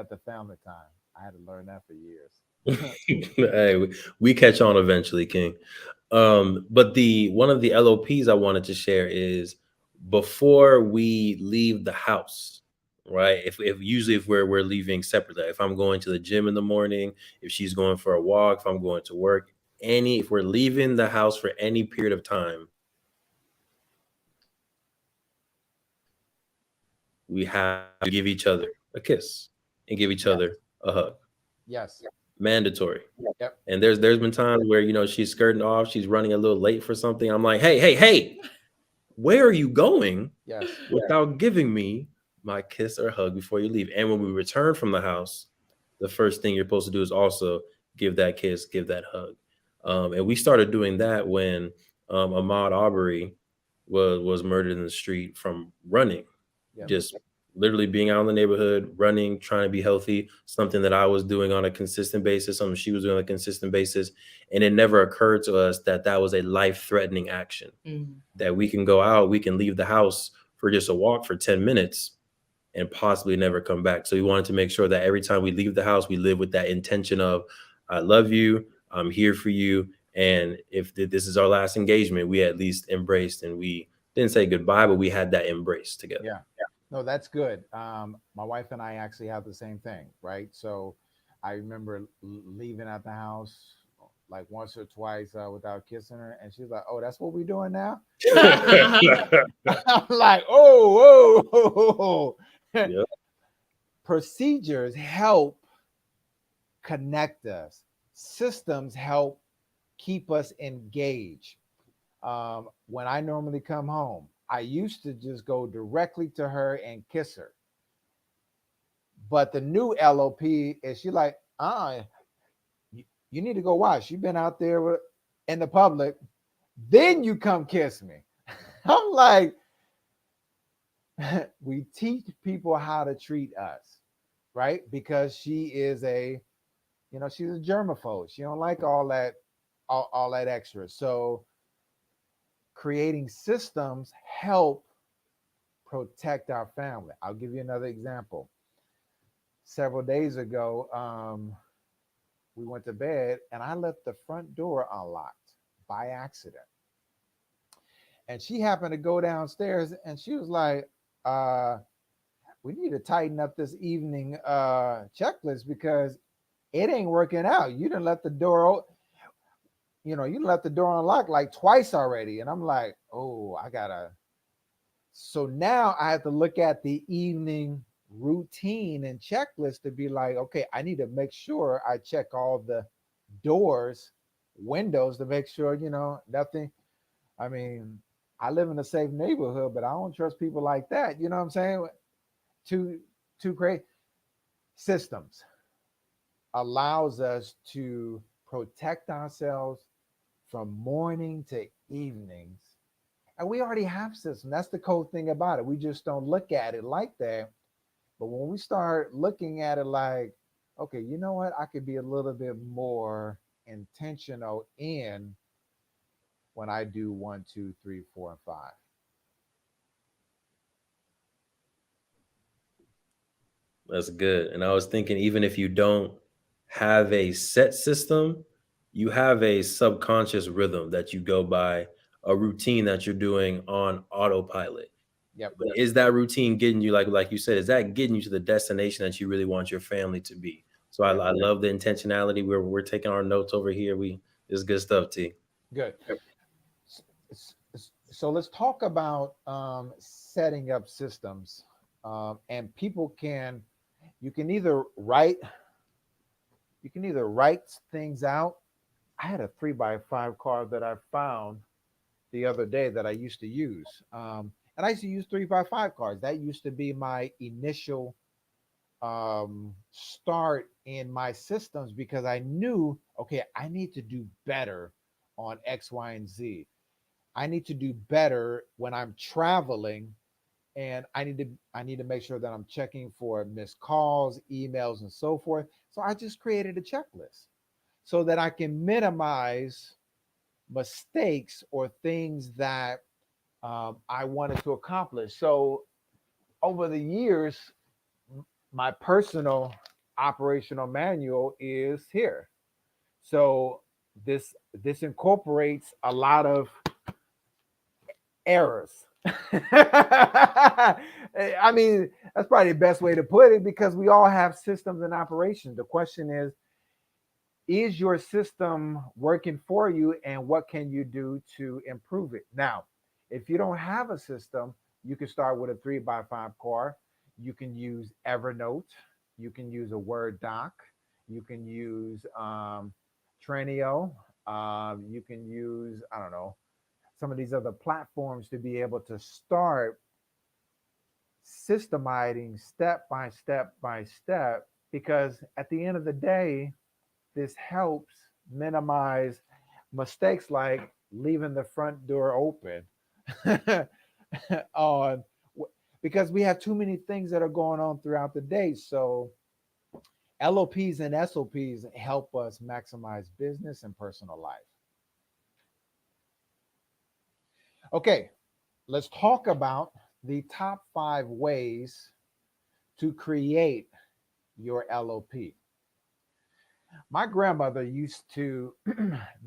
the family time. I had to learn that for years.
Hey, we catch on eventually, King. But the one of the LOPs I wanted to share is, before we leave the house, right? If usually if we're leaving separately, if I'm going to the gym in the morning, if she's going for a walk, if I'm going to work, if we're leaving the house for any period of time, we have to give each other a kiss and give each
Yes.
other a hug.
Yes.
Mandatory.
Yep.
And there's been times where, she's skirting off, she's running a little late for something. I'm like, hey, hey, hey, where are you going
Yes.
without giving me my kiss or hug before you leave? And when we return from the house, the first thing you're supposed to do is also give that kiss, give that hug. And we started doing that when Ahmaud Arbery was murdered in the street from running,
Yep.
just literally being out in the neighborhood, running, trying to be healthy, something that I was doing on a consistent basis, something she was doing on a consistent basis. And it never occurred to us that that was a life-threatening action,
Mhm.
that we can go out, we can leave the house for just a walk for 10 minutes and possibly never come back. So we wanted to make sure that every time we leave the house, we live with that intention of, I love you, I'm here for you. And if this is our last engagement, we at least embraced, and we didn't say goodbye, but we had that embrace together.
Yeah. No, that's good. My wife and I actually have the same thing, right? So I remember leaving at the house like once or twice without kissing her, and she's like, "Oh, that's what we're doing now." I'm like, "Oh, whoa, whoa."
Yep.
Procedures help connect us. Systems help keep us engaged. When I normally come home, I used to just go directly to her and kiss her. But the new LOP is, she like, you need to go wash. You've been out there in the public, then you come kiss me. I'm like, we teach people how to treat us, right? Because she is she's a germaphobe. She don't like all that extra. So creating systems help protect our family. I'll give you another example. Several days ago, we went to bed and I left the front door unlocked by accident. And she happened to go downstairs and she was like, we need to tighten up this evening checklist because it ain't working out. You didn't let the door, you left the door unlocked like twice already. And I'm like, oh, so now I have to look at the evening routine and checklist to be like, okay, I need to make sure I check all the doors, windows to make sure, nothing. I mean, I live in a safe neighborhood, but I don't trust people like that. You know what I'm saying? Too great systems allows us to protect ourselves from morning to evenings. And we already have systems. That's the cool thing about it. We just don't look at it like that. But when we start looking at it like, okay, you know what? I could be a little bit more intentional in when I do 1, 2, 3, 4, and 5.
That's good. And I was thinking, even if you don't have a set system, you have a subconscious rhythm that you go by, a routine that you're doing on autopilot.
Yep.
But is that routine getting you, like you said, is that getting you to the destination that you really want your family to be? So
Yep.
I love the intentionality. We're taking our notes over here. This is good stuff, T.
Good. So let's talk about setting up systems, and people can you can either write things out. I had a 3x5 card that I found the other day that I used to use, and I used to use 3x5 cards. That used to be my initial start in my systems because I knew, okay, I need to do better on X, Y, and Z. I need to do better when I'm traveling, and I need to make sure that I'm checking for missed calls, emails, and so forth. So I just created a checklist so that I can minimize mistakes or things that I wanted to accomplish. So over the years, my personal operational manual is here. So this incorporates a lot of errors. I mean, that's probably the best way to put it because we all have systems and operations. The question is your system working for you and what can you do to improve it? Now, if you don't have a system, you can start with a 3x5 card. You can use Evernote. You can use a Word doc. You can use Trenio. You can use, I don't know, some of these other platforms to be able to start systemizing step by step by step. Because at the end of the day, this helps minimize mistakes like leaving the front door open on because we have too many things that are going on throughout the day. So LOPs and SOPs help us maximize business and personal life. Okay, let's talk about the top 5 ways to create your LOP. My grandmother used to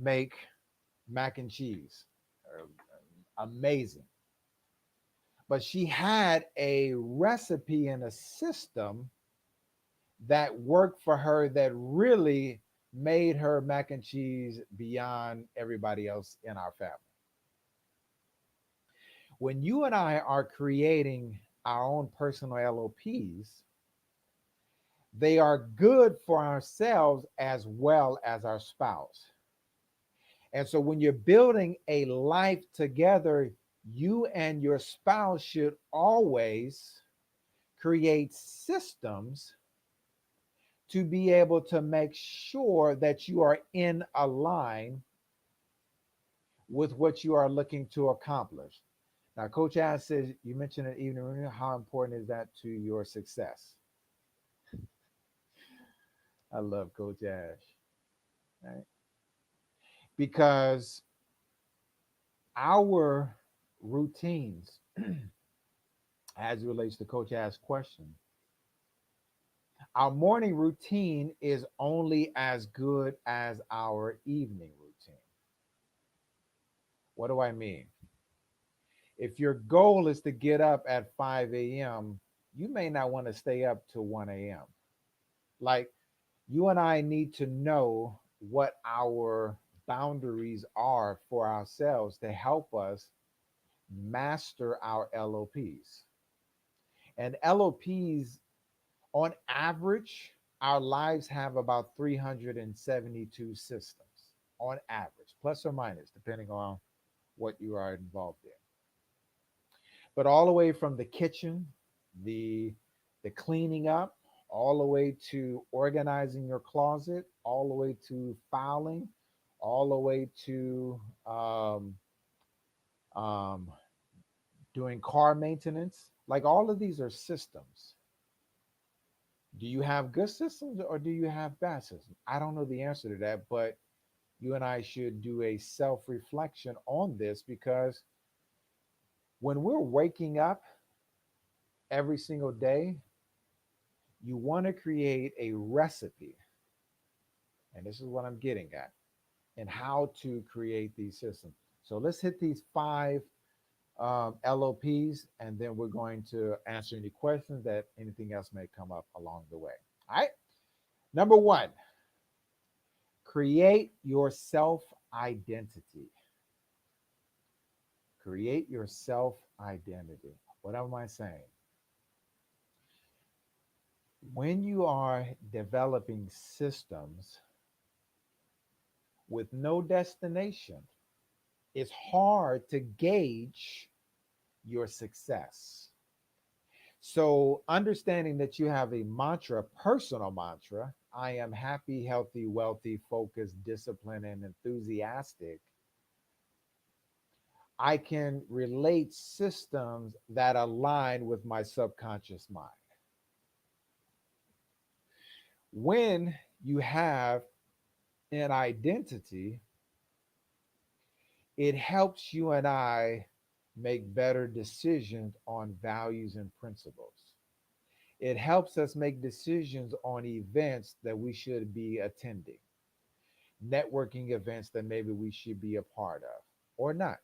make mac and cheese. Amazing. But she had a recipe and a system that worked for her that really made her mac and cheese beyond everybody else in our family. When you and I are creating our own personal LOPs, they are good for ourselves as well as our spouse. And so when you're building a life together, you and your spouse should always create systems to be able to make sure that you are in a line with what you are looking to accomplish. Now, Coach Ash says, you mentioned it even, how important is that to your success? I love Coach Ash, right? Because our routines, as it relates to Coach Ash's question, our morning routine is only as good as our evening routine. What do I mean? If your goal is to get up at 5 a.m., you may not want to stay up till 1 a.m. Like, you and I need to know what our boundaries are for ourselves to help us master our LOPs. And LOPs, on average, our lives have about 372 systems on average, plus or minus, depending on what you are involved in. But all the way from the kitchen, the cleaning up, all the way to organizing your closet, all the way to filing, all the way to um, doing car maintenance. Like, all of these are systems. Do you have good systems or do you have bad systems? I don't know the answer to that, but you and I should do a self reflection on this because when we're waking up every single day, You want to create a recipe, and this is what I'm getting at, and how to create these systems. So let's hit these five LOPs, and then we're going to answer any questions that anything else may come up along the way. All right. Number one, create your self identity. Create your self identity. What am I saying? When you are developing systems with no destination, it's hard to gauge your success. So, understanding that you have a mantra, personal mantra, I am happy, healthy, wealthy, focused, disciplined, and enthusiastic, I can relate systems that align with my subconscious mind. When you have an identity, it helps you and I make better decisions on values and principles. It helps us make decisions on events that we should be attending, networking events that maybe we should be a part of or not.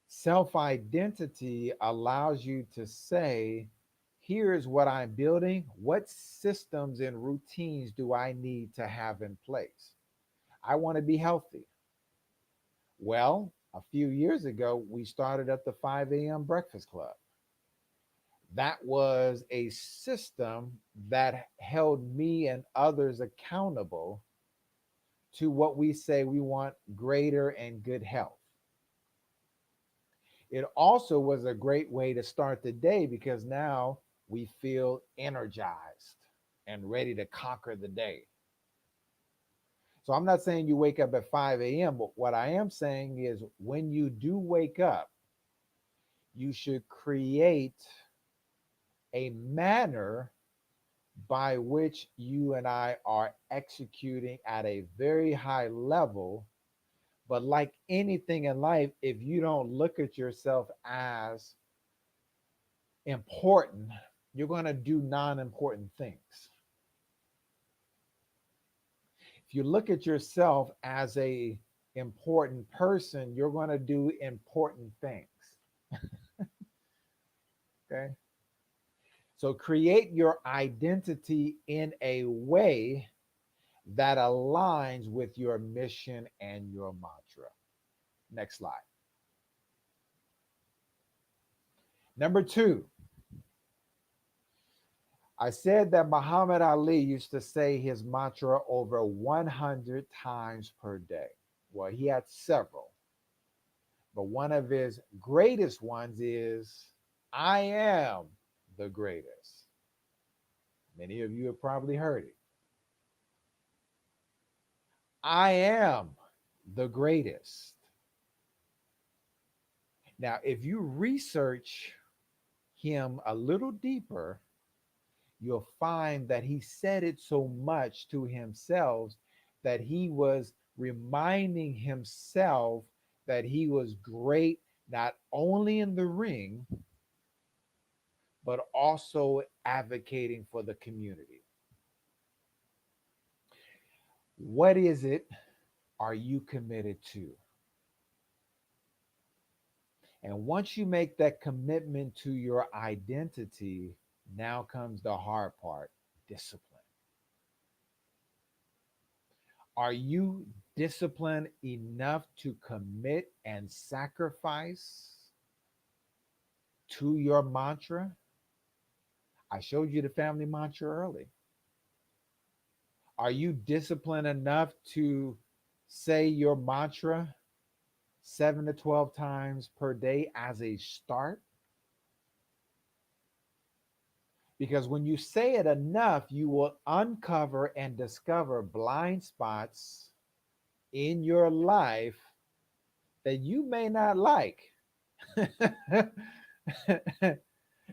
Self identity allows you to say, here's what I'm building. What systems and routines do I need to have in place? I want to be healthy. Well, a few years ago, we started at the 5 a.m. Breakfast Club. That was a system that held me and others accountable to what we say we want greater and good health. It also was a great way to start the day because now we feel energized and ready to conquer the day. So I'm not saying you wake up at 5 a.m., but what I am saying is when you do wake up, you should create a manner by which you and I are executing at a very high level. But like anything in life, if you don't look at yourself as important, you're going to do non-important things. If you look at yourself as a important person, you're going to do important things. Okay? So create your identity in a way that aligns with your mission and your mantra. Next slide. Number two, I said that Muhammad Ali used to say his mantra over 100 times per day. Well, he had several, but one of his greatest ones is, I am the greatest. Many of you have probably heard it. I am the greatest. Now, if you research him a little deeper, you'll find that he said it so much to himself that he was reminding himself that he was great not only in the ring, but also advocating for the community. What is it are you committed to? And once you make that commitment to your identity, now comes the hard part, discipline. Are you disciplined enough to commit and sacrifice to your mantra? I showed you the family mantra early. Are you disciplined enough to say your mantra 7 to 12 times per day as a start? Because when you say it enough, you will uncover and discover blind spots in your life that you may not like.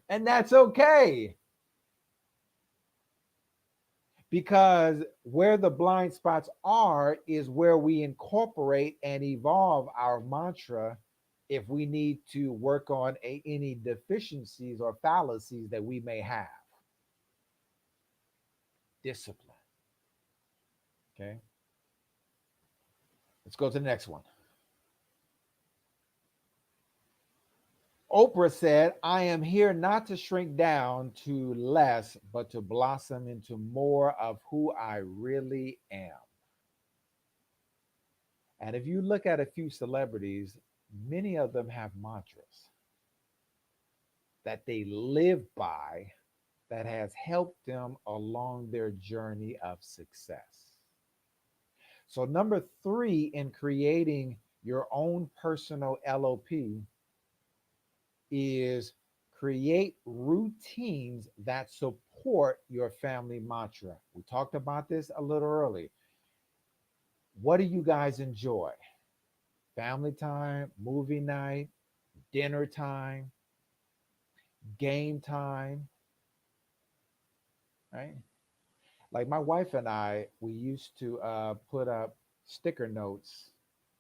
And that's okay. Because where the blind spots are is where we incorporate and evolve our mantra if we need to work on any deficiencies or fallacies that we may have. discipline. Okay. Let's go to the next one. Oprah said, I am here not to shrink down to less, but to blossom into more of who I really am. And if you look at a few celebrities, many of them have mantras that they live by that has helped them along their journey of success. So, number three in creating your own personal LOP is create routines that support your family mantra. We talked about this a little early. What do you guys enjoy? Family time, movie night, dinner time, game time, right? Like my wife and I, we used to put up sticker notes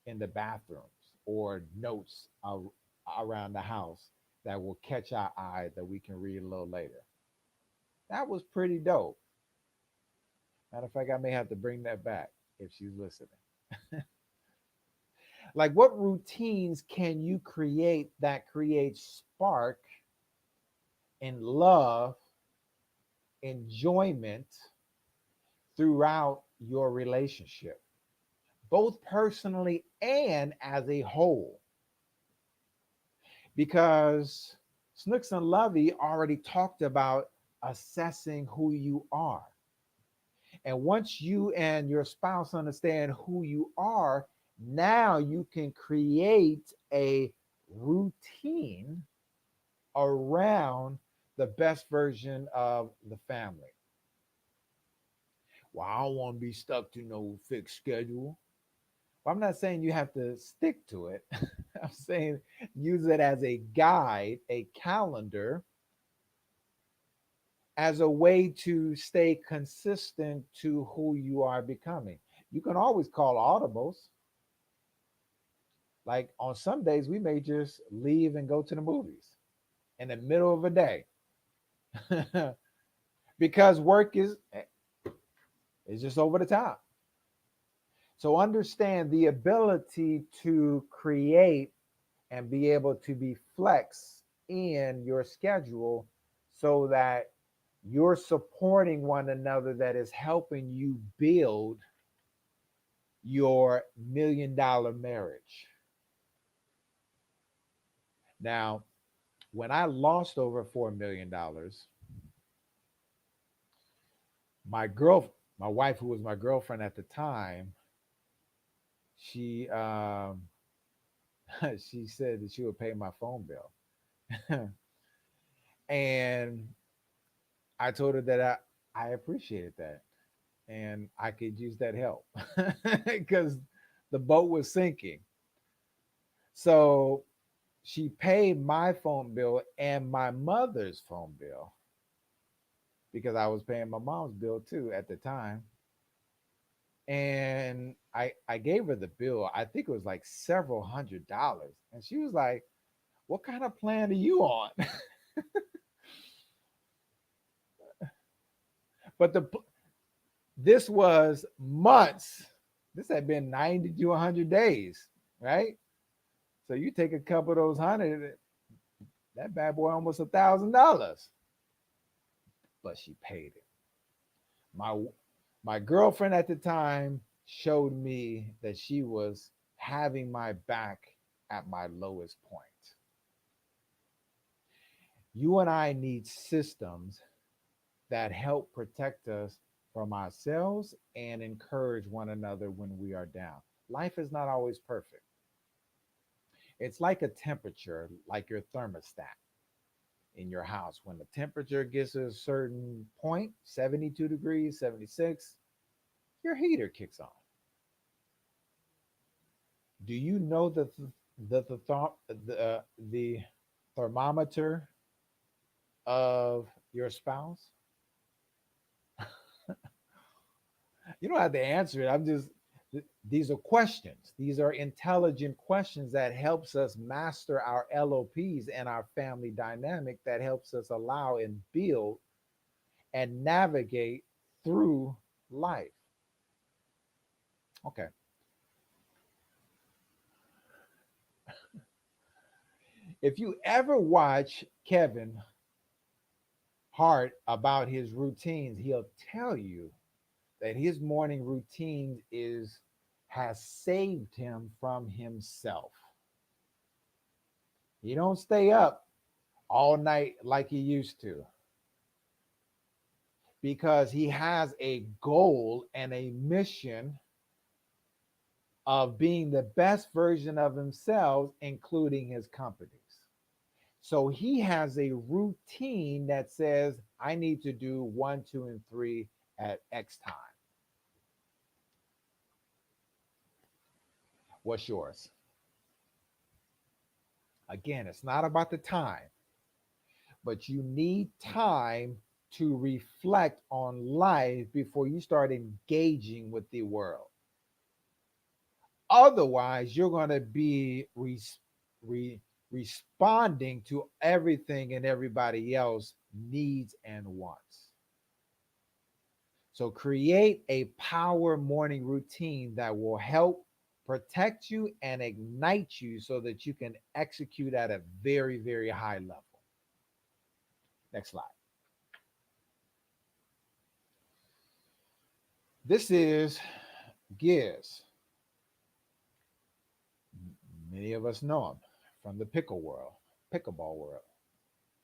in the bathrooms or notes around the house that will catch our eye that we can read a little later. That was pretty dope. Matter of fact, I may have to bring that back if she's listening. Like, what routines can you create that create spark and love, enjoyment throughout your relationship, both personally and as a whole? Because Snooks and Lovey already talked about assessing who you are. And once you and your spouse understand who you are, now you can create a routine around the best version of the family. Well, I don't want to be stuck to no fixed schedule. Well, I'm not saying you have to stick to it. I'm saying use it as a guide, a calendar, as a way to stay consistent to who you are becoming. You can always call audibles. Like on some days, we may just leave and go to the movies in the middle of a day because work is just over the top. So understand the ability to create and be able to be flex in your schedule so that you're supporting one another, that is helping you build your $1 million marriage. Now, when I lost over $4 million, my wife, who was my girlfriend at the time, she she said that she would pay my phone bill. And I told her that I appreciated that and I could use that help because the boat was sinking. So she paid my phone bill and my mother's phone bill because I was paying my mom's bill too at the time. And I gave her the bill. I think it was like several $100s. And she was like, what kind of plan are you on? But this was months. This had been 90 to 100 days, right? So you take a couple of those 100, that bad boy almost $1,000. But she paid it. My girlfriend at the time showed me that she was having my back at my lowest point. You and I need systems that help protect us from ourselves and encourage one another when we are down. Life is not always perfect. It's like a temperature, like your thermostat in your house. When the temperature gets to a certain point, 72 degrees, 76, your heater kicks on. Do you know that the thermometer of your spouse? You don't have to answer it. These are questions. These are intelligent questions that helps us master our LOPs and our family dynamic, that helps us allow and build and navigate through life. Okay. If you ever watch Kevin Hart about his routines, he'll tell you that his morning routine has saved him from himself. He don't stay up all night like he used to because he has a goal and a mission of being the best version of himself, including his companies. So he has a routine that says, I need to do 1, 2, and 3 at X time. What's yours? Again, it's not about the time, but you need time to reflect on life before you start engaging with the world. Otherwise, you're going to be responding to everything and everybody else needs and wants. So create a power morning routine that will help protect you and ignite you so that you can execute at a very, very high level. Next slide. This is Giz. Many of us know him from the pickleball world,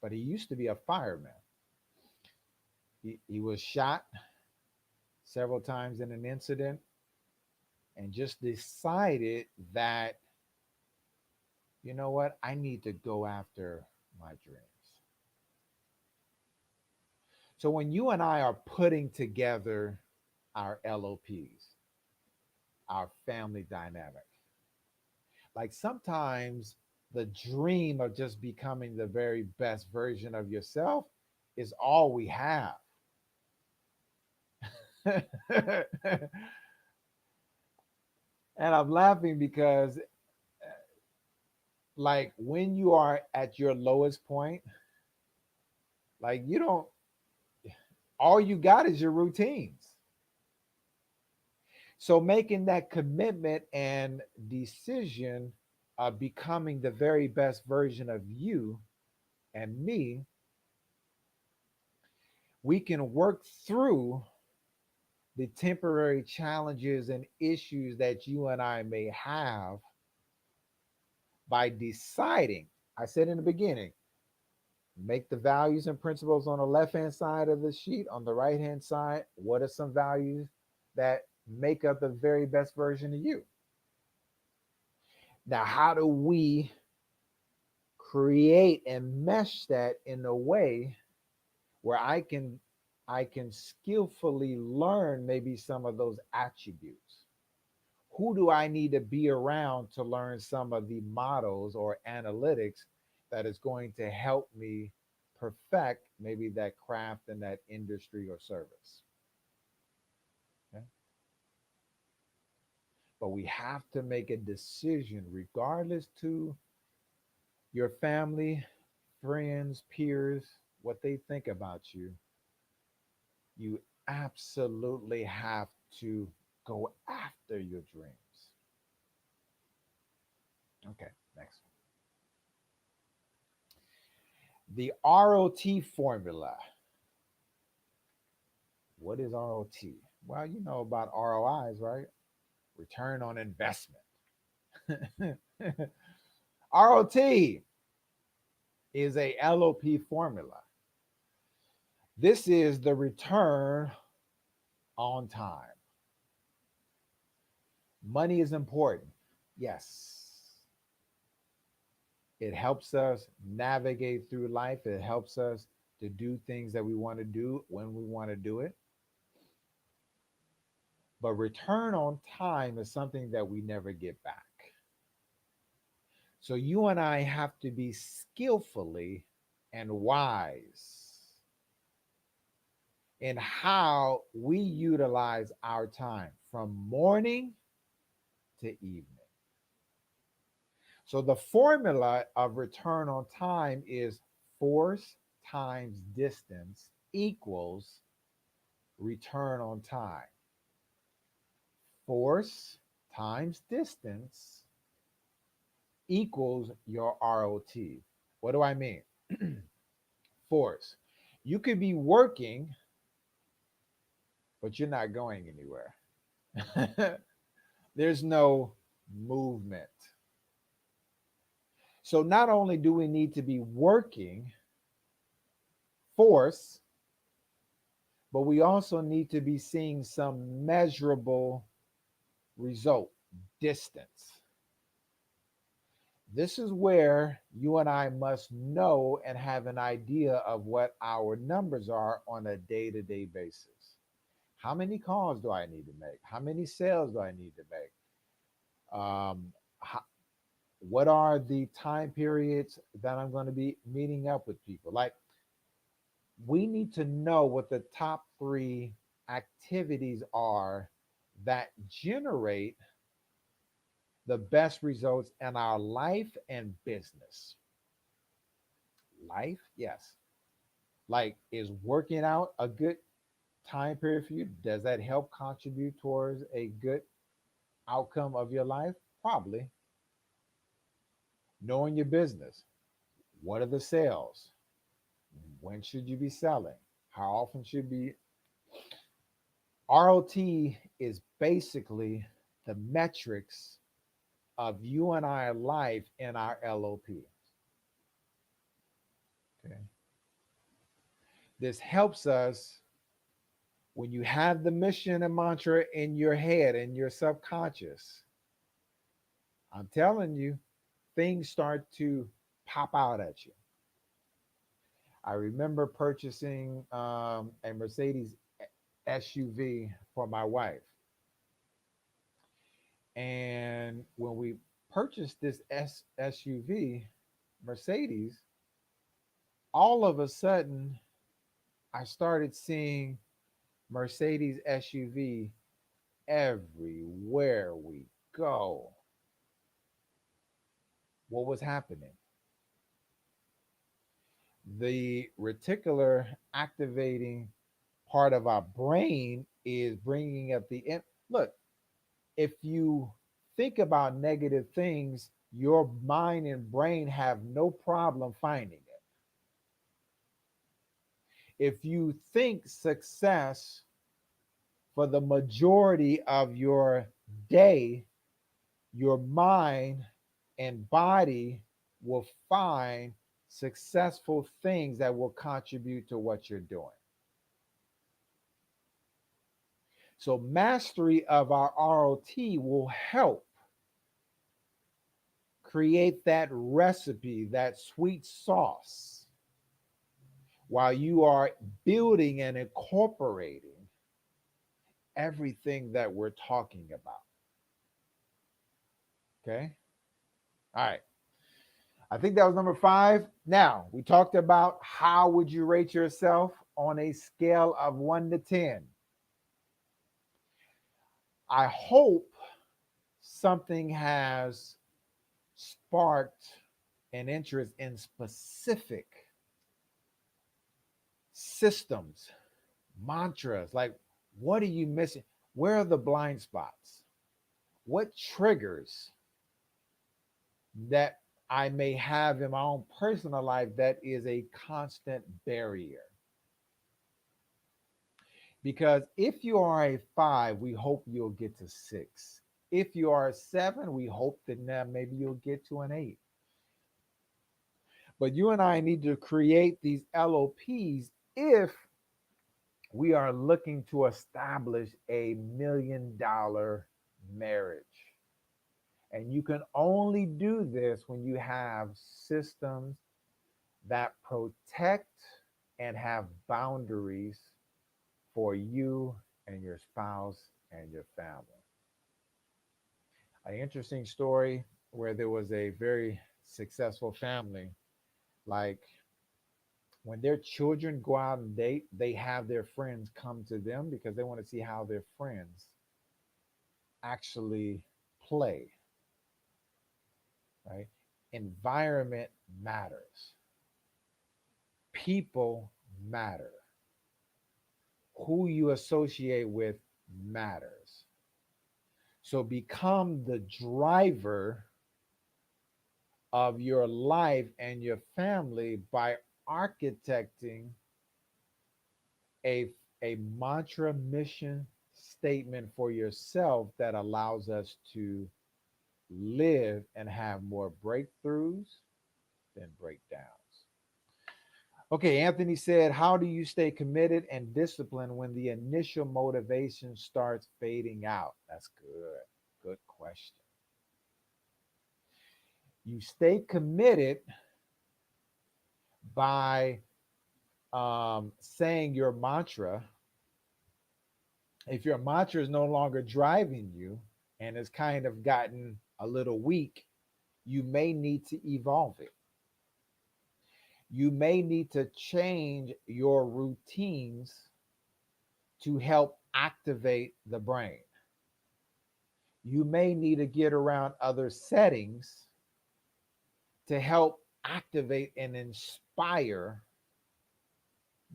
but he used to be a fireman. He was shot several times in an incident and just decided that, you know what, I need to go after my dreams. So when you and I are putting together our LOPs, our family dynamic, like sometimes the dream of just becoming the very best version of yourself is all we have. And I'm laughing because like when you are at your lowest point, like you don't, all you got is your routines. So making that commitment and decision of becoming the very best version of you and me, we can work through the temporary challenges and issues that you and I may have by deciding. I said in the beginning, make the values and principles on the left hand side of the sheet. On the right hand side, what are some values that make up the very best version of you? Now, how do we create and mesh that in a way where I can skillfully learn maybe some of those attributes? Who do I need to be around to learn some of the models or analytics that is going to help me perfect maybe that craft and that industry or service? Okay? But we have to make a decision regardless to your family, friends, peers, what they think about you. You absolutely have to go after your dreams. Okay, next. The ROT formula. What is ROT? Well, you know about ROIs, right? Return on investment. ROT is a LOP formula. This is the return on time. Money is important. Yes. It helps us navigate through life. It helps us to do things that we want to do when we want to do it. But return on time is something that we never get back. So you and I have to be skillfully and wise in how we utilize our time from morning to evening. So the formula of return on time is force times distance equals return on time. Force times distance equals your ROT. What do I mean? Force. You could be working, but you're not going anywhere. There's no movement. So not only do we need to be working, force, but we also need to be seeing some measurable result, distance. This is where you and I must know and have an idea of what our numbers are on a day-to-day basis. How many calls do I need to make? How many sales do I need to make? How, what are the time periods that I'm going to be meeting up with people? Like, we need to know what the top 3 activities are that generate the best results in our life and business. Life, yes. Like, is working out a good time period for you? Does that help contribute towards a good outcome of your life? Probably. Knowing your business. What are the sales? When should you be selling? How often should be? ROT is basically the metrics of you and I life in our LOP. Okay. This helps us when you have the mission and mantra in your head, in your subconscious. I'm telling you, things start to pop out at you. I remember purchasing a Mercedes SUV for my wife. And when we purchased this SUV, Mercedes, all of a sudden, I started seeing Mercedes SUV everywhere we go. What was happening? The reticular activating part of our brain is bringing up the look. If you think about negative things, your mind and brain have no problem finding it. If you think success for the majority of your day, your mind and body will find successful things that will contribute to what you're doing. So mastery of our ROT will help create that recipe, that sweet sauce, while you are building and incorporating everything that we're talking about. Okay. All right. I think that was number 5. Now, we talked about how would you rate yourself on a scale of 1 to 10. I hope something has sparked an interest in specific systems, mantras. Like, what are you missing? Where are the blind spots? What triggers that I may have in my own personal life that is a constant barrier? Because if you are a 5, we hope you'll get to 6. If you are a 7, we hope that now maybe you'll get to an 8. But you and I need to create these LOPs if we are looking to establish a $1 million marriage. And you can only do this when you have systems that protect and have boundaries for you and your spouse and your family. An interesting story where there was a very successful family, like when their children go out and date, they have their friends come to them because they want to see how their friends actually play, right? Environment matters. People matter. who you associate with matters. So become the driver of your life and your family by architecting a, a mantra mission statement for yourself that allows us to live and have more breakthroughs than breakdowns. Okay, Anthony said, how do you stay committed and disciplined when the initial motivation starts fading out? That's good. Good question. You stay committed by saying your mantra. If your mantra is no longer driving you and has kind of gotten a little weak, you may need to evolve it. You may need to change your routines to help activate the brain. You may need to get around other settings to help activate and inspire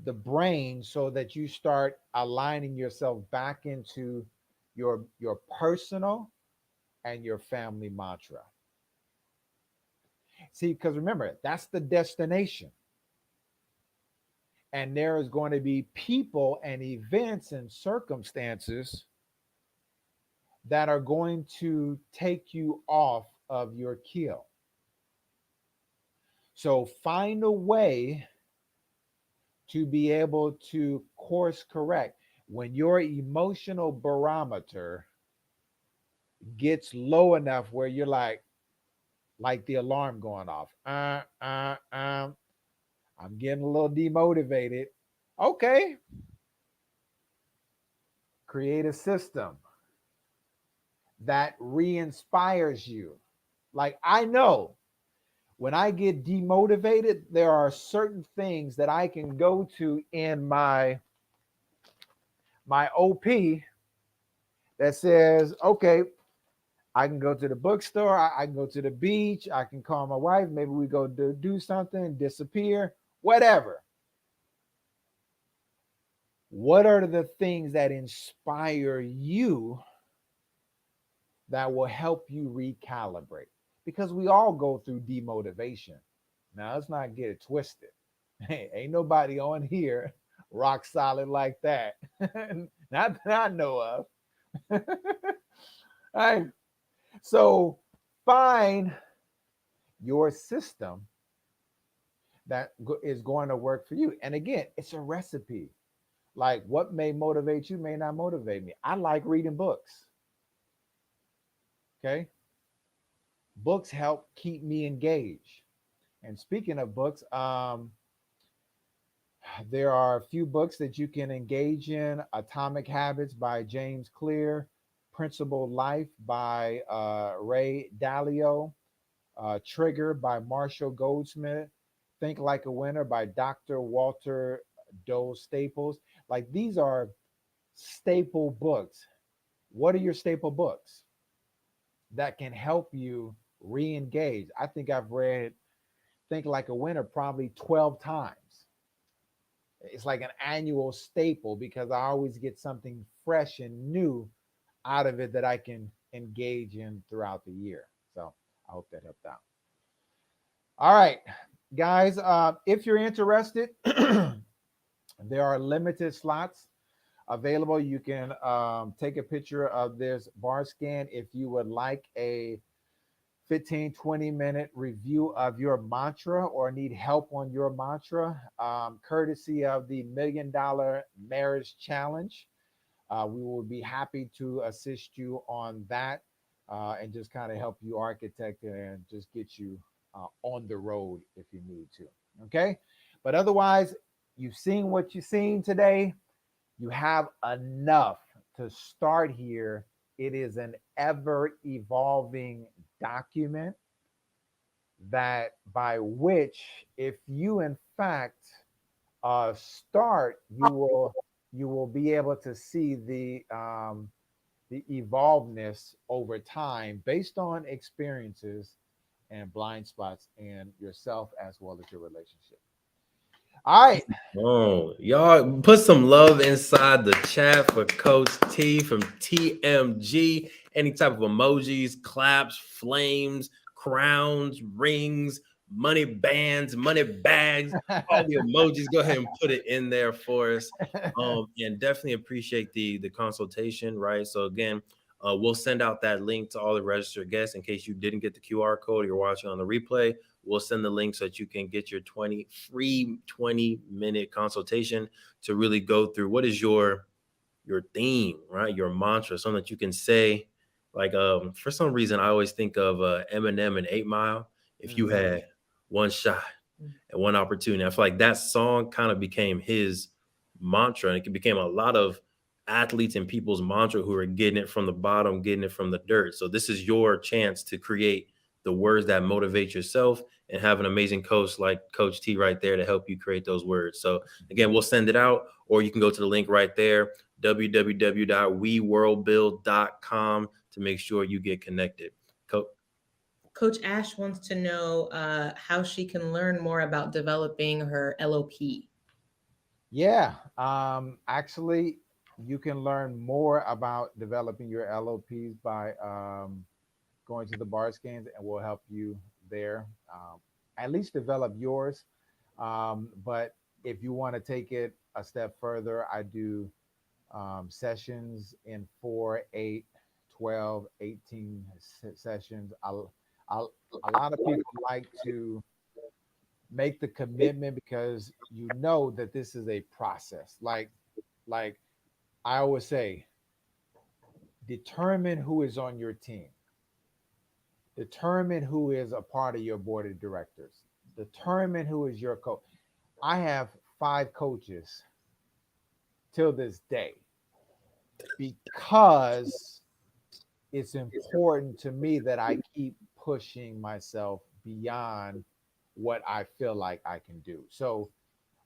the brain so that you start aligning yourself back into your personal and your family mantra. See, because remember, that's the destination. And there is going to be people and events and circumstances that are going to take you off of your kill. So find a way to be able to course correct when your emotional barometer gets low enough where you're like the alarm going off. I'm getting a little demotivated. Okay. Create a system that re-inspires you. Like I know when I get demotivated, there are certain things that I can go to in my OP that says, okay, I can go to the bookstore, I can go to the beach, I can call my wife, maybe we go do something, disappear, whatever. What are the things that inspire you that will help you recalibrate? Because we all go through demotivation. Now, let's not get it twisted. Hey, ain't nobody on here rock solid like that. Not that I know of. All right. So find your system that is going to work for you. And again, it's a recipe. Like what may motivate you may not motivate me. I like reading books. Okay. Books help keep me engaged. And speaking of books, there are a few books that you can engage in. Atomic Habits by James Clear, Principled Life by Ray Dalio, Trigger by Marshall Goldsmith, Think Like a Winner by Dr. Walter Dole Staples. Like these are staple books. What are your staple books that can help you re-engage? I think I've read Think Like a Winner probably 12 times. It's like an annual staple because I always get something fresh and new out of it that I can engage in throughout the year. So I hope that helped out. All right, guys, if you're interested, there are limited slots available. You can take a picture of this bar scan if you would like a 15-20 minute review of your mantra or need help on your mantra, courtesy of the $1 Million Marriage Challenge. We will be happy to assist you on that and just kind of help you architect it and just get you on the road if you need to. Okay. But otherwise, you've seen what you've seen today. You have enough to start here. It is an ever evolving document that by which, if you in fact start, you will be able to see the evolvedness over time based on experiences and blind spots in yourself as well as your relationship. All right.
Oh, y'all put some love inside the chat for Coach T from TMG. Any type of emojis, claps, flames, crowns, rings, money bands, money bags, all the emojis. Go ahead and put it in there for us. And definitely appreciate the consultation, right? So again, we'll send out that link to all the registered guests in case you didn't get the QR code. You're watching on the replay. We'll send the link so that you can get your free 20-minute consultation to really go through what is your theme, right? Your mantra, something that you can say. Like for some reason, I always think of Eminem and 8 Mile. If you had one shot and one opportunity, I feel like that song kind of became his mantra, and it became a lot of athletes and people's mantra who are getting it from the bottom, getting it from the dirt. So this is your chance to create the words that motivate yourself and have an amazing coach like Coach T right there to help you create those words. So again, we'll send it out, or you can go to the link right there, www.weworldbuild.com, to make sure you get connected.
Coach Ash wants to know how she can learn more about developing her LOP.
Yeah. Actually, you can learn more about developing your LOPs by going to the bar scans, and we'll help you there. At least develop yours. But if you want to take it a step further, I do sessions in 4, 8, 12, 18 sessions. A lot of people like to make the commitment because you know that this is a process. Like I always say, determine who is on your team. Determine who is a part of your board of directors. Determine who is your coach. I have 5 coaches till this day because it's important to me that I keep pushing myself beyond what I feel like I can do. So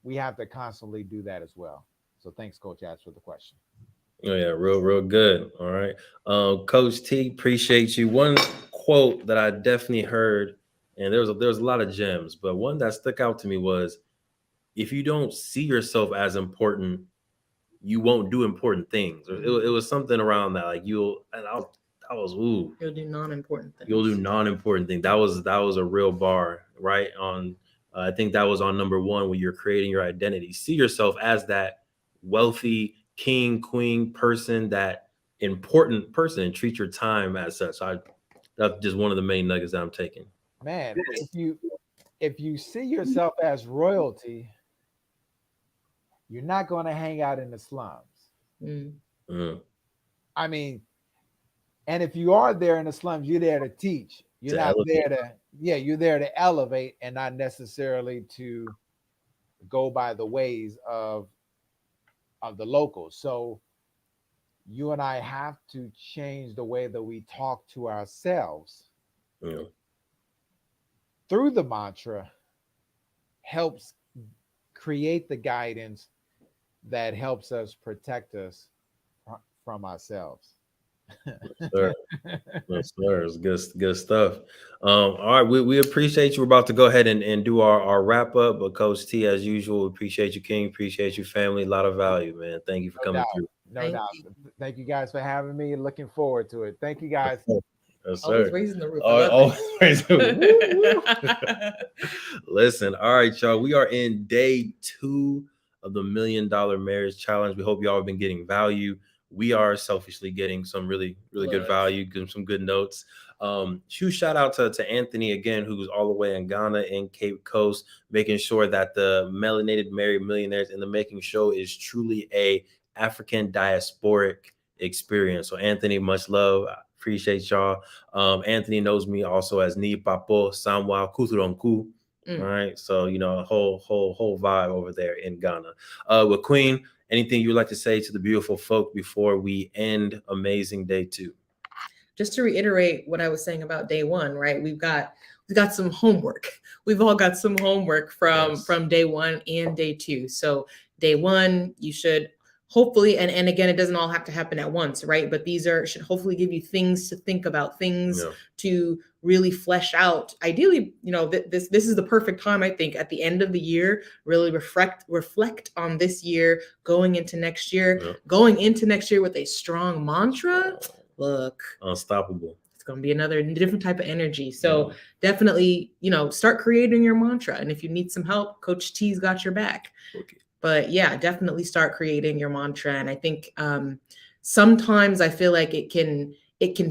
we have to constantly do that as well. So thanks, Coach Ash, for the question.
Oh yeah, real good. All right. Coach T, appreciate you. One quote that I definitely heard, and there was a lot of gems, but one that stuck out to me was, if you don't see yourself as important, you won't do important things. It was something around that. Like ooh.
You'll do non-important things.
You'll do non-important things. That was a real bar, right? On I think that was on number 1 when you're creating your identity. See yourself as that wealthy king, queen person, that important person, and treat your time as such. That's just one of the main nuggets that I'm taking.
Man, if you see yourself as royalty, you're not going to hang out in the slums. I mean, and if you are there in the slums, you're there to teach. You're not there to, you're there to elevate and not necessarily to go by the ways of the locals. So you and I have to change the way that we talk to ourselves. Through the mantra helps create the guidance that helps us protect us from ourselves.
Yes, sir. Yes, sir. It's good stuff. All right, we appreciate you. We're about to go ahead and do our wrap up. But Coach T, as usual, appreciate you, King. Appreciate you, family. A lot of value, man. Thank you for coming through.
No doubt. Thank you guys for having me. Looking forward to it. Thank you guys.
Yes, sir.
Always raising the roof.
Listen, all right, y'all. We are in day 2 of the $1 Million Marriage Challenge. We hope y'all have been getting value. We are selfishly getting some really good value, some good notes. Huge shout out to Anthony again, who's all the way in Ghana and Cape Coast, making sure that the Melanated Married Millionaires in the Making show is truly a African diasporic experience. So Anthony, much love. I appreciate y'all. Anthony knows me also as Ni Papo Samwa Kuturonku. All right. So, a whole vibe over there in Ghana. With Queen, anything you'd like to say to the beautiful folk before we end amazing day 2?
Just to reiterate what I was saying about day 1, right? We've got some homework. We've all got some homework from day 1 and day 2. So day 1, you should hopefully, and again, it doesn't all have to happen at once, right? But these should hopefully give you things to think about, things to really flesh out. Ideally, this is the perfect time, I think, at the end of the year, really reflect on this year, going into next year, with a strong mantra. Look,
unstoppable.
It's going to be another different type of energy. So definitely, start creating your mantra. And if you need some help, Coach T's got your back.
Okay.
But yeah, definitely start creating your mantra. And I think sometimes I feel like it can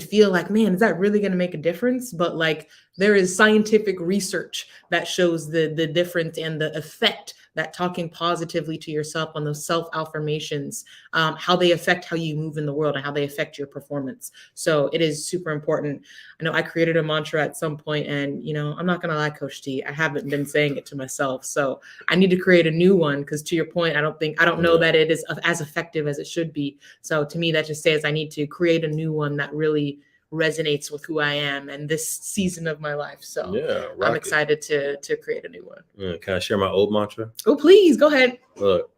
feel like, man, is that really going to make a difference? But like, there is scientific research that shows the difference and the effect that talking positively to yourself on those self-affirmations, how they affect how you move in the world and how they affect your performance. So it is super important. I know I created a mantra at some point, and I'm not gonna lie, Coach T, I haven't been saying it to myself. So I need to create a new one, because to your point, I don't know that it is as effective as it should be. So to me, that just says I need to create a new one that really resonates with who I am and this season of my life. So I'm excited to create a new one.
Can I share my old mantra?
Oh, please, go ahead.
Look,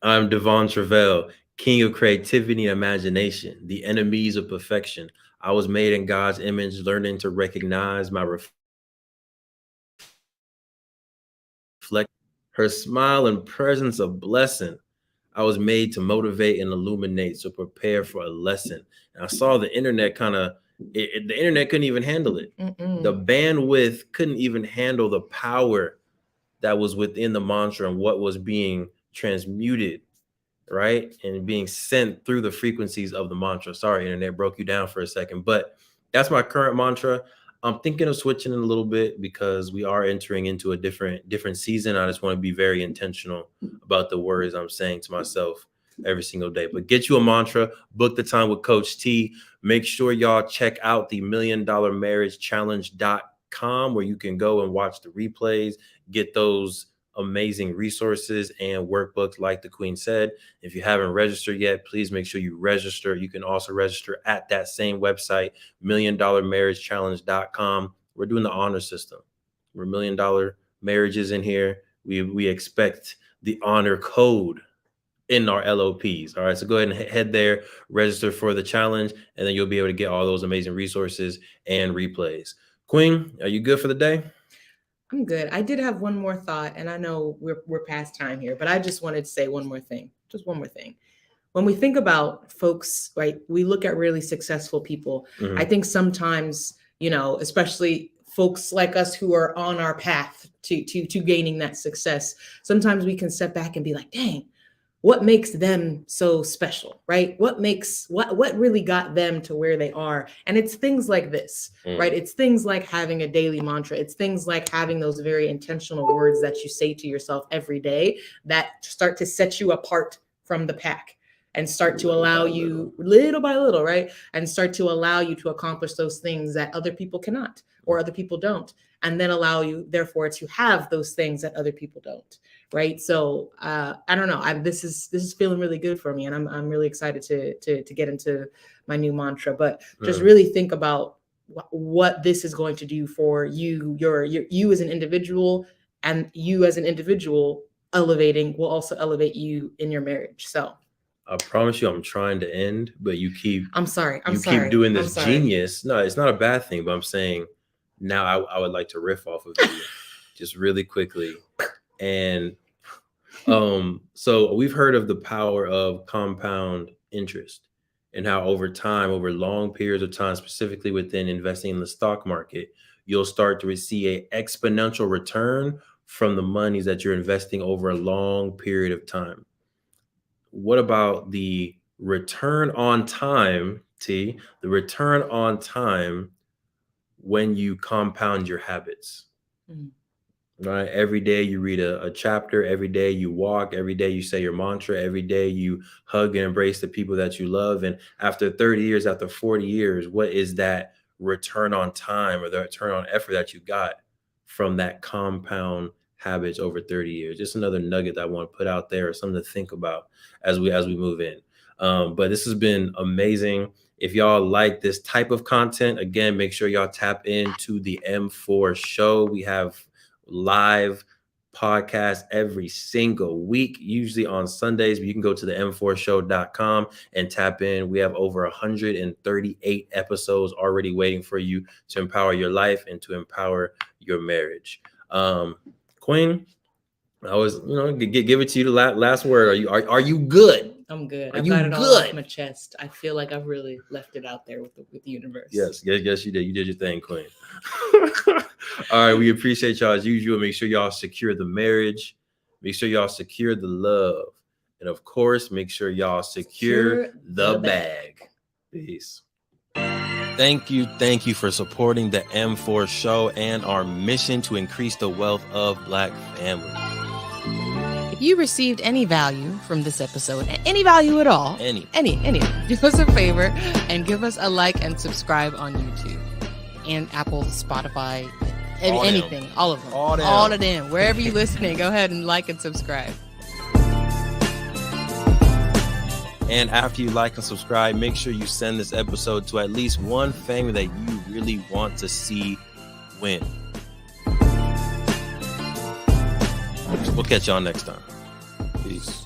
I'm Devon Travell, king of creativity and imagination, the enemies of perfection. I was made in God's image, learning to recognize my reflection. Her smile and presence a blessing. I was made to motivate and illuminate, so prepare for a lesson. And I saw the internet the internet couldn't even handle it. The bandwidth couldn't even handle the power that was within the mantra and what was being transmuted, right? And being sent through the frequencies of the mantra. Sorry, internet, broke you down for a second, but that's my current mantra. I'm thinking of switching it a little bit because we are entering into a different season. I just want to be very intentional about the words I'm saying to myself every single day. But get you a mantra, book the time with Coach T. Make sure y'all check out the $1,000,000marriagechallenge.com, where you can go and watch the replays, get those amazing resources and workbooks like the Queen said. If you haven't registered yet, please make sure you register. You can also register at that same website, $1,000,000marriagechallenge.com. We're doing the honor system. We're $1 million marriages in here. We expect the honor code in our LOPs. All right, so go ahead and head there, register for the challenge, and then you'll be able to get all those amazing resources and replays. Queen, are you good for the day?
I'm good. I did have one more thought, and I know we're past time here, but I just wanted to say one more thing. Just one more thing. When we think about folks, right, we look at really successful people. I think sometimes, especially folks like us who are on our path to gaining that success, sometimes we can step back and be like, dang, what makes them so special, right? What really got them to where they are? And it's things like this, right? It's things like having a daily mantra. It's things like having those very intentional words that you say to yourself every day that start to set you apart from the pack and start to allow you little by little, right? And start to allow you to accomplish those things that other people cannot or other people don't. And then allow you, therefore, to have those things that other people don't. Right. So I don't know. This is feeling really good for me. And I'm really excited to get into my new mantra. But just really think about what this is going to do for you, you as an individual, and you as an individual elevating will also elevate you in your marriage. So
I promise you, I'm trying to end, but you keep.
I'm sorry.
Keep doing this genius. No, it's not a bad thing, but I'm saying now I would like to riff off of you just really quickly. And so we've heard of the power of compound interest and how over time, over long periods of time, specifically within investing in the stock market, you'll start to receive an exponential return from the monies that you're investing over a long period of time. What about the return on time, T? The return on time when you compound your habits. Right? Every day you read a chapter, every day you walk, every day you say your mantra, every day you hug and embrace the people that you love. And after 30 years, after 40 years, what is that return on time or the return on effort that you got from that compound habits over 30 years? Just another nugget that I want to put out there, or something to think about as we move in. But this has been amazing. If y'all like this type of content, again, make sure y'all tap into the M4 show. We have live podcast every single week, usually on Sundays. But you can go to the m4show.com and tap in. We have over 138 episodes already waiting for you to empower your life and to empower your marriage. Queen, I was, give it to you the last word. Are you good?
I'm good.
I've
got it all off my chest. I feel like I've really left it out there with the universe.
Yes, you did. You did your thing, Queen. All right, we appreciate y'all as usual. Make sure y'all secure the marriage. Make sure y'all secure the love. And of course, make sure y'all secure the bag. Peace. Thank you for supporting the M4 Show and our mission to increase the wealth of Black families.
If you received any value from this episode, any value at all, any, do us a favor and give us a like and subscribe on YouTube and Apple, Spotify, anything, all of them, all of them, wherever you're listening, go ahead and like and subscribe.
And after you like and subscribe, make sure you send this episode to at least one family that you really want to see win. We'll catch y'all next time. Peace.